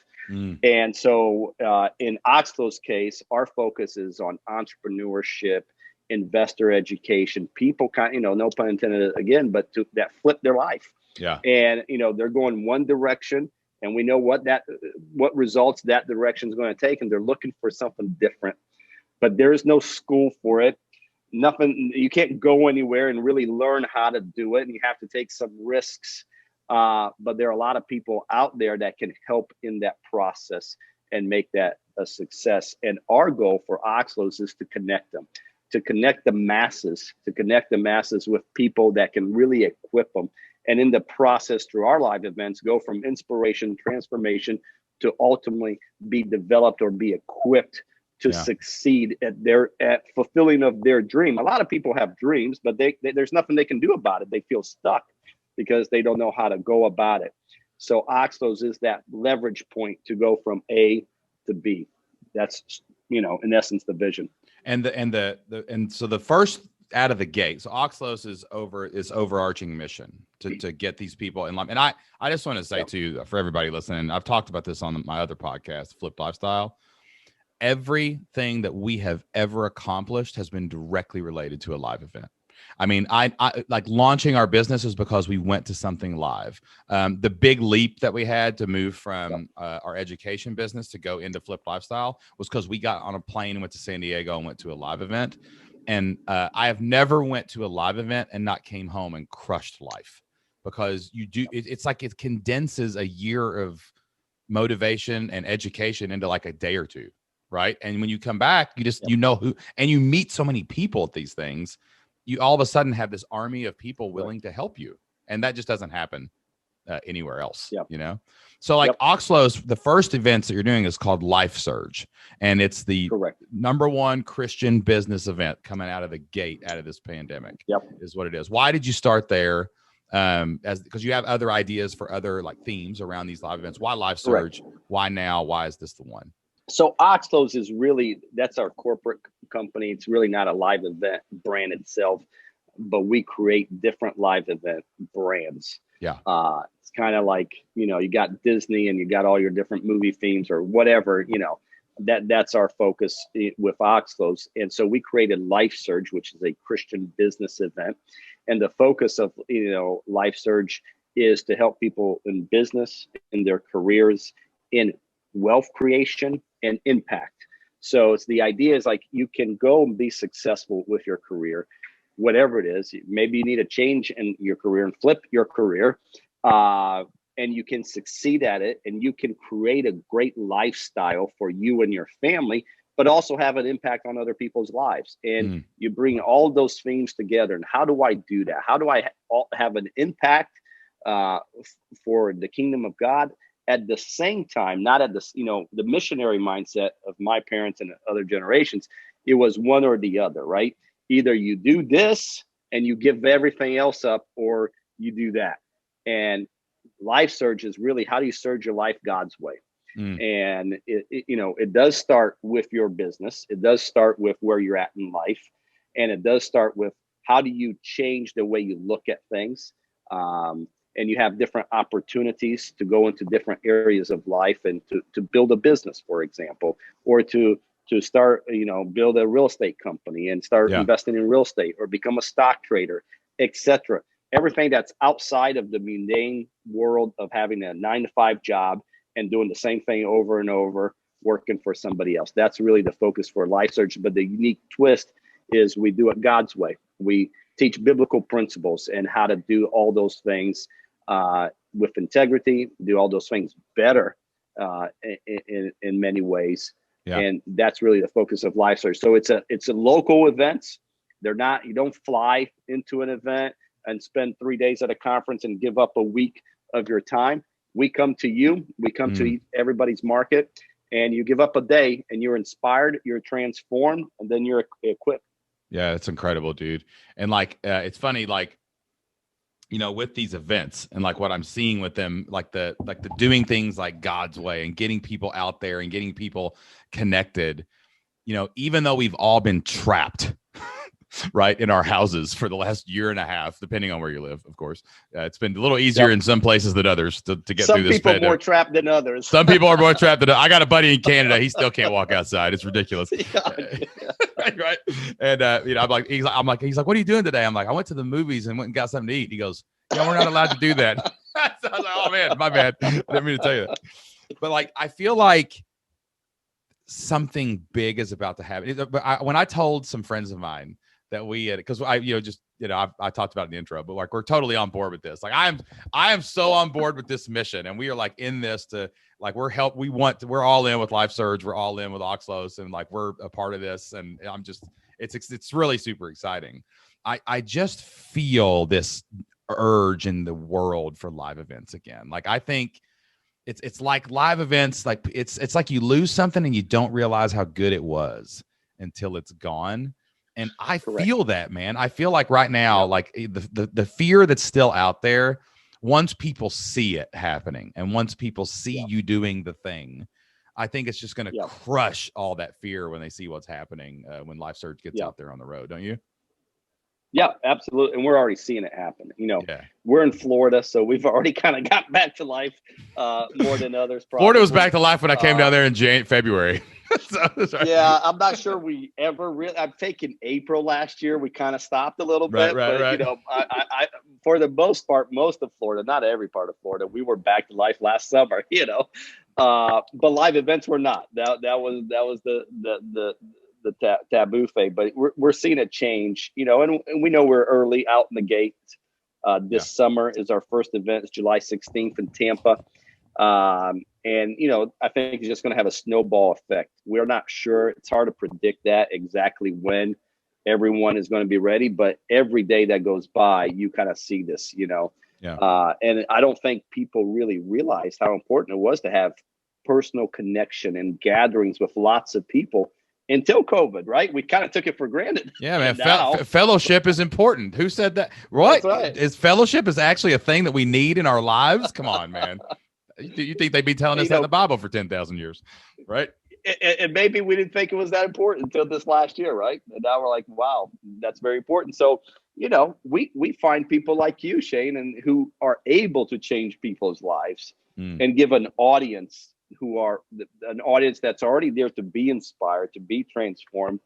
And so in OXLOS case, our focus is on entrepreneurship, investor education, people no pun intended again, but that flip their life. Yeah. And, they're going one direction, and we know what results that direction is going to take. And they're looking for something different, but there is no school for it. Nothing, you can't go anywhere and really learn how to do it. And you have to take some risks. But there are a lot of people out there that can help in that process and make that a success. And our goal for OXLOS is to connect them, to connect the masses with people that can really equip them. And in the process, through our live events, go from inspiration, transformation, to ultimately be developed or be equipped to succeed at fulfilling of their dream. A lot of people have dreams, but there's nothing they can do about it. They feel stuck because they don't know how to go about it. So OXLOS is that leverage point to go from A to B. That's, in essence, the vision. And so the first out of the gate, so OXLOS is overarching mission to get these people in line. And I just want to say too, for everybody listening, I've talked about this on my other podcast, Flipped Lifestyle. Everything that we have ever accomplished has been directly related to a live event. I mean, I like launching our business is because we went to something live. The big leap that we had to move from our education business to go into Flipped Lifestyle was because we got on a plane and went to San Diego and went to a live event. And I have never went to a live event and not came home and crushed life, because it's like it condenses a year of motivation and education into like a day or two. Right. And when you come back, you know who, and you meet so many people at these things, you all of a sudden have this army of people willing to help you. And that just doesn't happen anywhere else, So like OXLOS, the first events that you're doing is called Life Surge. And it's the #1 Christian business event coming out of the gate out of this pandemic is what it is. Why did you start there? Because you have other ideas for other like themes around these live events. Why Life Surge? Why now? Why is this the one? So OXLOS is really, that's our corporate company. It's really not a live event brand itself, but we create different live event brands. Yeah. It's kind of like, you got Disney and you got all your different movie themes or whatever, that's our focus with OXLOS. And so we created Life Surge, which is a Christian business event. And the focus of, Life Surge is to help people in business, in their careers, in wealth creation and impact. So it's the idea is like you can go and be successful with your career, whatever it is. Maybe you need a change in your career and flip your career, and you can succeed at it, and you can create a great lifestyle for you and your family, but also have an impact on other people's lives. And you bring all those themes together. And how do I do that? How do I have an impact for the kingdom of God at the same time, not at the, the missionary mindset of my parents and other generations, it was one or the other, right? Either you do this and you give everything else up, or you do that. And Life Surge is really, how do you surge your life God's way? And it does start with your business. It does start with where you're at in life. And it does start with, how do you change the way you look at things? And you have different opportunities to go into different areas of life and to build a business, for example, or to start, build a real estate company and start investing in real estate, or become a stock trader, etc. Everything that's outside of the mundane world of having a 9-to-5 job and doing the same thing over and over, working for somebody else. That's really the focus for Life Surge. But the unique twist is we do it God's way. We teach biblical principles and how to do all those things with integrity, do all those things better in many ways. Yeah. And that's really the focus of Life Surge. So it's a local events. They're not, you don't fly into an event and spend 3 days at a conference and give up a week of your time. We come to you, we come to everybody's market, and you give up a day and you're inspired, you're transformed, and then you're equipped. Yeah, it's incredible, dude. And it's funny, with these events and what I'm seeing with them, the doing things like God's way and getting people out there and getting people connected, even though we've all been trapped right in our houses for the last year and a half, depending on where you live, of course. It's been a little easier in some places than others to get through this. Some people are more trapped than others. Some people are more trapped than others. I got a buddy in Canada. He still can't walk outside. It's ridiculous. Right. And I'm like, he's like, what are you doing today? I'm like, I went to the movies and went and got something to eat. He goes, yeah, we're not allowed to do that. So I was like, oh man, my bad. I didn't mean to tell you that. But I feel like something big is about to happen. But when I told some friends of mine that we had, because I talked about it in the intro, but we're totally on board with this. I am so on board with this mission, and we are in this to we're all in with Life Surge, we're all in with OXLOS, and we're a part of this, and it's really super exciting. I just feel this urge in the world for live events again. I think it's like live events, it's like you lose something and you don't realize how good it was until it's gone. And I feel that, man. I feel like right now, the fear that's still out there, once people see it happening and once people see you doing the thing, I think it's just going to crush all that fear when they see what's happening when Life Surge gets out there on the road, don't you? Yeah, absolutely. And we're already seeing it happen. We're in Florida, so we've already kind of got back to life more than others. Probably. Florida was back to life when I came down there in February. Yeah, I'm not sure we ever really. I'm taking April last year. We kind of stopped a little bit, but I for the most part, most of Florida, not every part of Florida, we were back to life last summer. But live events were not. That was the taboo phase, but we're seeing a change, and we know we're early out in the gate. This summer is our first event. It's July 16th in Tampa. And I think it's just going to have a snowball effect. We're not sure. It's hard to predict that exactly when everyone is going to be ready, but every day that goes by, you kind of see this, and I don't think people really realize how important it was to have personal connection and gatherings with lots of people until COVID, right? We kind of took it for granted. Yeah, man. Fellowship is important. Who said that? Right. Is fellowship is actually a thing that we need in our lives? Come on, man. You think they'd be telling us that in the Bible for 10,000 years, right? And maybe we didn't think it was that important until this last year, right? And now we're like, wow, that's very important. So, we find people like you, Shane, and who are able to change people's lives and give an audience an audience that's already there to be inspired, to be transformed.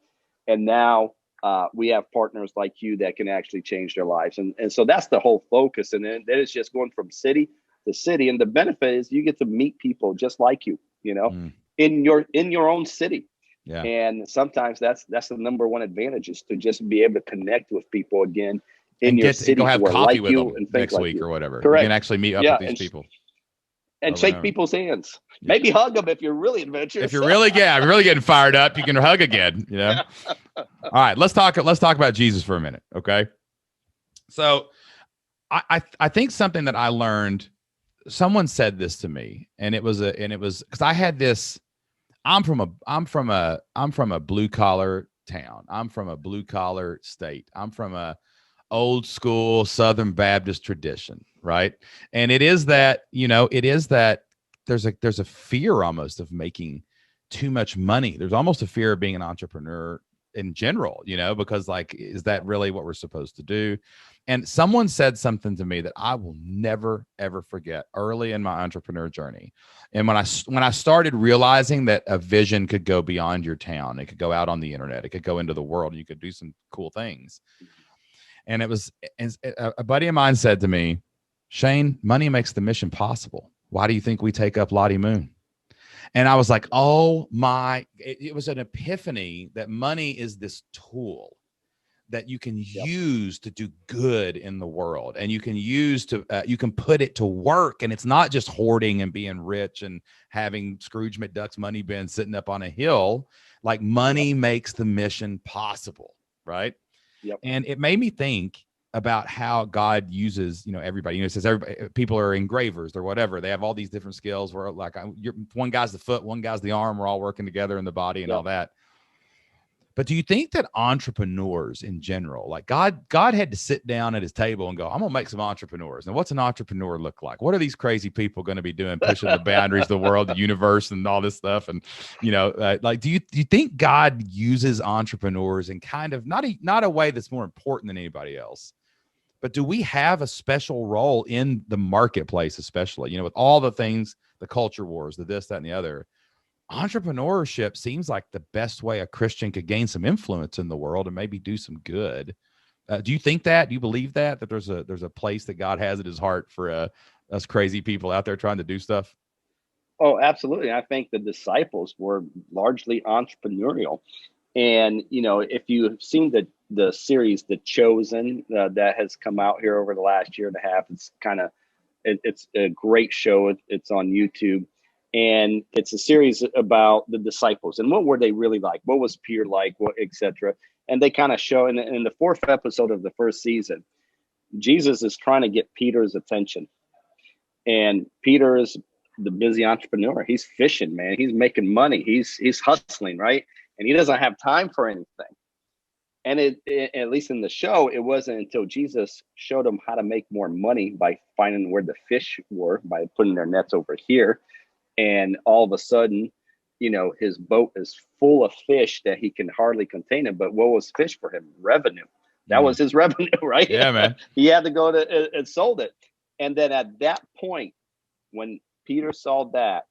And now we have partners like you that can actually change their lives. And so that's the whole focus. And then it's just going from city to city. And the benefit is you get to meet people just like you, in your own city. Yeah. And sometimes that's the number one advantage, is to just be able to connect with people again in your city. Go have coffee with them next week or whatever. Correct. You can actually meet up with these people. And shake people's hands. Maybe hug them if you're really adventurous. If you're really getting fired up, you can hug again. All right, let's talk about Jesus for a minute, okay? So, I think something that I learned someone said this to me, and it was because I had this. I'm from a blue collar town. I'm from a blue collar state. I'm from a old school Southern Baptist tradition, right? And it is that, it is that there's a fear almost of making too much money. There's almost a fear of being an entrepreneur in general, because like, is that really what we're supposed to do? And someone said something to me that I will never, ever forget early in my entrepreneur journey. And when I started realizing that a vision could go beyond your town, it could go out on the internet, it could go into the world, and you could do some cool things. And a buddy of mine said to me, Shane, money makes the mission possible. Why do you think we take up Lottie Moon? And I was like, oh my, it was an epiphany that money is this tool that you can use to do good in the world, and you can use to, you can put it to work. And it's not just hoarding and being rich and having Scrooge McDuck's money bin sitting up on a hill. Like, money makes the mission possible. Right. Yep. And it made me think about how God uses, everybody. It says people are engravers or whatever. They have all these different skills where, like, one guy's the foot, one guy's the arm. We're all working together in the body and all that. But do you think that entrepreneurs in general, like God had to sit down at his table and go, I'm going to make some entrepreneurs. And what's an entrepreneur look like? What are these crazy people going to be doing, pushing the boundaries of the world, the universe, and all this stuff? And, like, do you think God uses entrepreneurs in kind of not a way that's more important than anybody else? But do we have a special role in the marketplace, especially, with all the things, the culture wars, the this, that, and the other? Entrepreneurship seems like the best way a Christian could gain some influence in the world and maybe do some good. Do you think that? Do you believe that there's a place that God has at his heart for us crazy people out there trying to do stuff? Oh, absolutely. I think the disciples were largely entrepreneurial. And, if you've seen the series, The Chosen, that has come out here over the last year and a half, it's a great show. It's on YouTube. And it's a series about the disciples and what were they really like? What was Peter like? What, etc. And they kind of show in the fourth episode of the first season, Jesus is trying to get Peter's attention. And Peter is the busy entrepreneur. He's fishing, man. He's making money. He's hustling, right? And he doesn't have time for anything. And at least in the show, it wasn't until Jesus showed him how to make more money by finding where the fish were, by putting their nets over here. And all of a sudden, his boat is full of fish that he can hardly contain it. But what was fish for him? Revenue. That was his revenue, right? Yeah, man. He had to go to and sold it. And then at that point, when Peter saw that,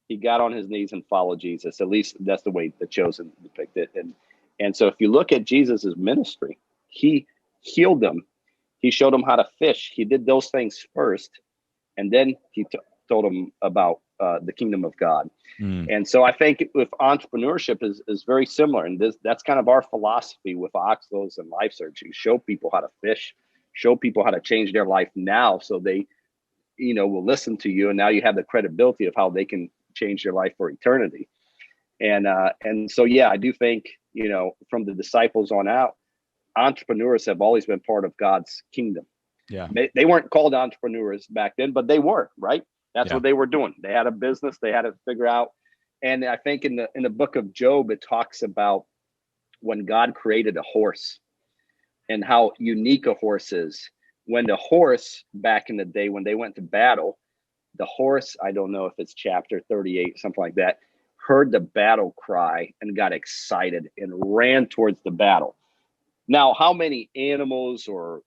he got on his knees and followed Jesus. At least that's the way The Chosen depicted it. And so if you look at Jesus's ministry, he healed them. He showed them how to fish. He did those things first. And then he told them about the kingdom of God. And so I think with entrepreneurship is very similar. And that's kind of our philosophy with OXLOS and Life Search. You show people how to fish, show people how to change their life now so they, will listen to you. And now you have the credibility of how they can change their life for eternity. And so, yeah, I do think, from the disciples on out, entrepreneurs have always been part of God's kingdom. Yeah. They weren't called entrepreneurs back then, but they were, right? That's what they were doing. They had a business they had to figure out. And I think in the book of Job, it talks about when God created a horse and how unique a horse is. When the horse, back in the day, when they went to battle, the horse, I don't know if it's chapter 38, something like that, heard the battle cry and got excited and ran towards the battle. Now, how many animals or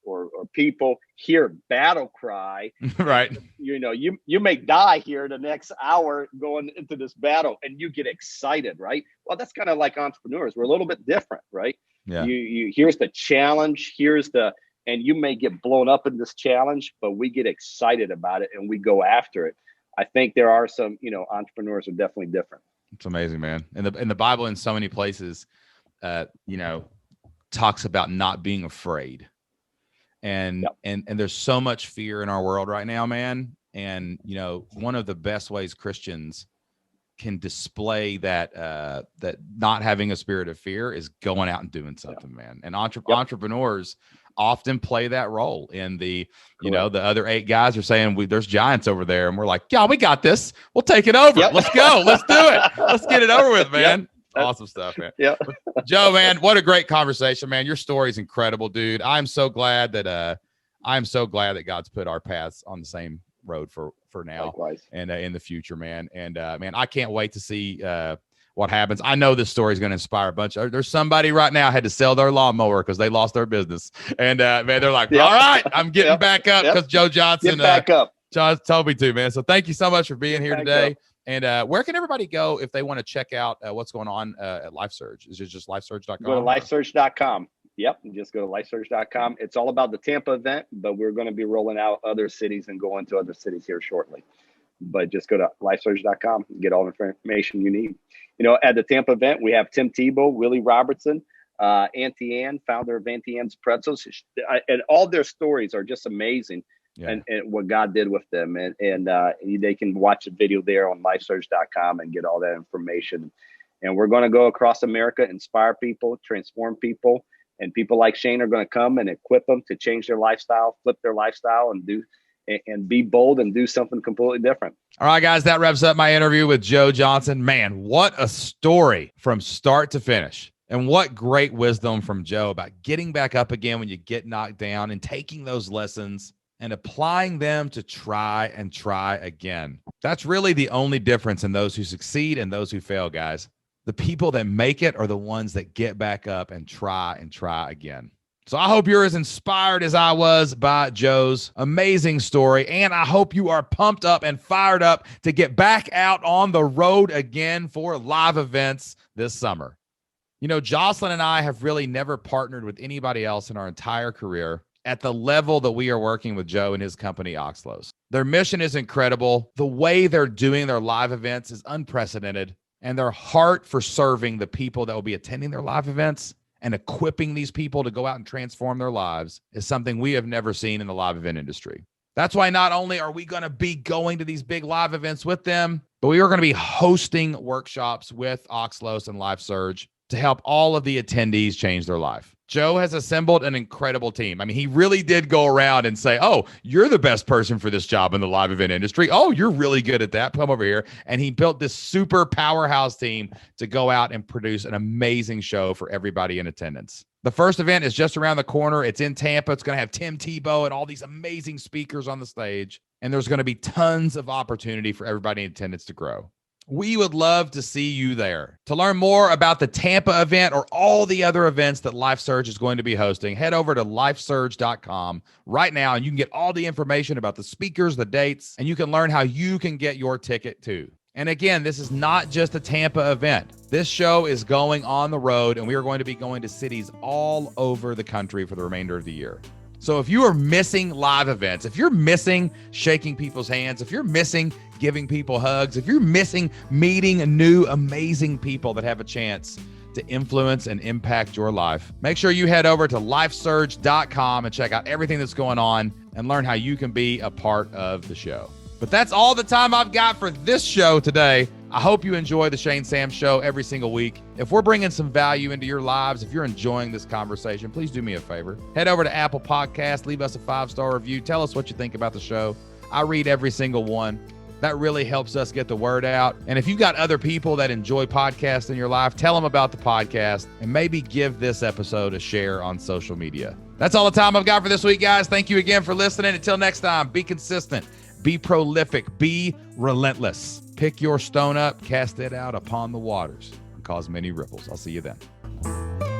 people hear battle cry? Right. You may die here the next hour going into this battle and you get excited, right? Well, that's kind of like entrepreneurs. We're a little bit different, right? Yeah. You here's the challenge, and you may get blown up in this challenge, but we get excited about it and we go after it. I think there are some, entrepreneurs are definitely different. It's amazing, man. And the Bible in so many places, talks about not being afraid. And there's so much fear in our world right now, man. And, one of the best ways Christians can display that that not having a spirit of fear is going out and doing something, man. And entrepreneurs often play that role in the, you know, the other 8 guys are saying there's giants over there. And we're like, yeah, we got this. We'll take it over. Let's go. Let's do it. Let's get it over with, man. Awesome stuff, man. Joe, man, what a great conversation, man. Your story is incredible, dude. I'm so glad that God's put our paths on the same road for now. Likewise. And in the future, man. And man, I can't wait to see what happens. I know this story is going to inspire a bunch. There's somebody right now had to sell their lawnmower because they lost their business. And man, they're like, all right, I'm getting back up because Joe Johnson John told me to, man. So thank you so much for being here today. And where can everybody go if they want to check out what's going on at LifeSurge? Is it just lifesurge.com? Go to lifesurge.com. Yep. Just go to lifesurge.com. It's all about the Tampa event, but we're going to be rolling out other cities and going to other cities here shortly. But just go to lifesurge.com and get all the information you need. You know, at the Tampa event, we have Tim Tebow, Willie Robertson, Auntie Ann, founder of Auntie Ann's Pretzels. And all their stories are just amazing. And what God did with them. And they can watch a video there on lifesurge.com and get all that information. And we're going to go across America, inspire people, transform people. And people like Shane are going to come and equip them to change their lifestyle, flip their lifestyle, and be bold and do something completely different. All right, guys, that wraps up my interview with Joe Johnson. Man, what a story from start to finish. And what great wisdom from Joe about getting back up again when you get knocked down and taking those lessons and applying them to try and try again. That's really the only difference in those who succeed and those who fail, guys. The people that make it are the ones that get back up and try again. So I hope you're as inspired as I was by Joe's amazing story. And I hope you are pumped up and fired up to get back out on the road again for live events this summer. You know, Jocelyn and I have really never partnered with anybody else in our entire career at the level that we are working with Joe and his company, OXLOS. Their mission is incredible. The way they're doing their live events is unprecedented. And their heart for serving the people that will be attending their live events and equipping these people to go out and transform their lives is something we have never seen in the live event industry. That's why not only are we going to be going to these big live events with them, but we are going to be hosting workshops with OXLOS and LifeSurge to help all of the attendees change their life. Joe has assembled an incredible team. I mean, he really did go around and say, oh, you're the best person for this job in the live event industry. Oh, you're really good at that. Come over here. And he built this super powerhouse team to go out and produce an amazing show for everybody in attendance. The first event is just around the corner. It's in Tampa. It's going to have Tim Tebow and all these amazing speakers on the stage. And there's going to be tons of opportunity for everybody in attendance to grow. We would love to see you there. To learn more about the Tampa event or all the other events that LifeSurge is going to be hosting, head over to lifesurge.com right now, and you can get all the information about the speakers, the dates, and you can learn how you can get your ticket too. And again, this is not just a Tampa event. This show is going on the road, and we are going to be going to cities all over the country for the remainder of the year. So if you are missing live events, if you're missing shaking people's hands, if you're missing giving people hugs, if you're missing meeting new amazing people that have a chance to influence and impact your life, make sure you head over to lifesurge.com and check out everything that's going on and learn how you can be a part of the show. But that's all the time I've got for this show today. I hope you enjoy the Shane Sam Show every single week. If we're bringing some value into your lives, if you're enjoying this conversation, please do me a favor. Head over to Apple Podcasts, leave us a 5-star review. Tell us what you think about the show. I read every single one. That really helps us get the word out. And if you've got other people that enjoy podcasts in your life, tell them about the podcast and maybe give this episode a share on social media. That's all the time I've got for this week, guys. Thank you again for listening. Until next time, be consistent, be prolific, be relentless. Pick your stone up, cast it out upon the waters, and cause many ripples. I'll see you then.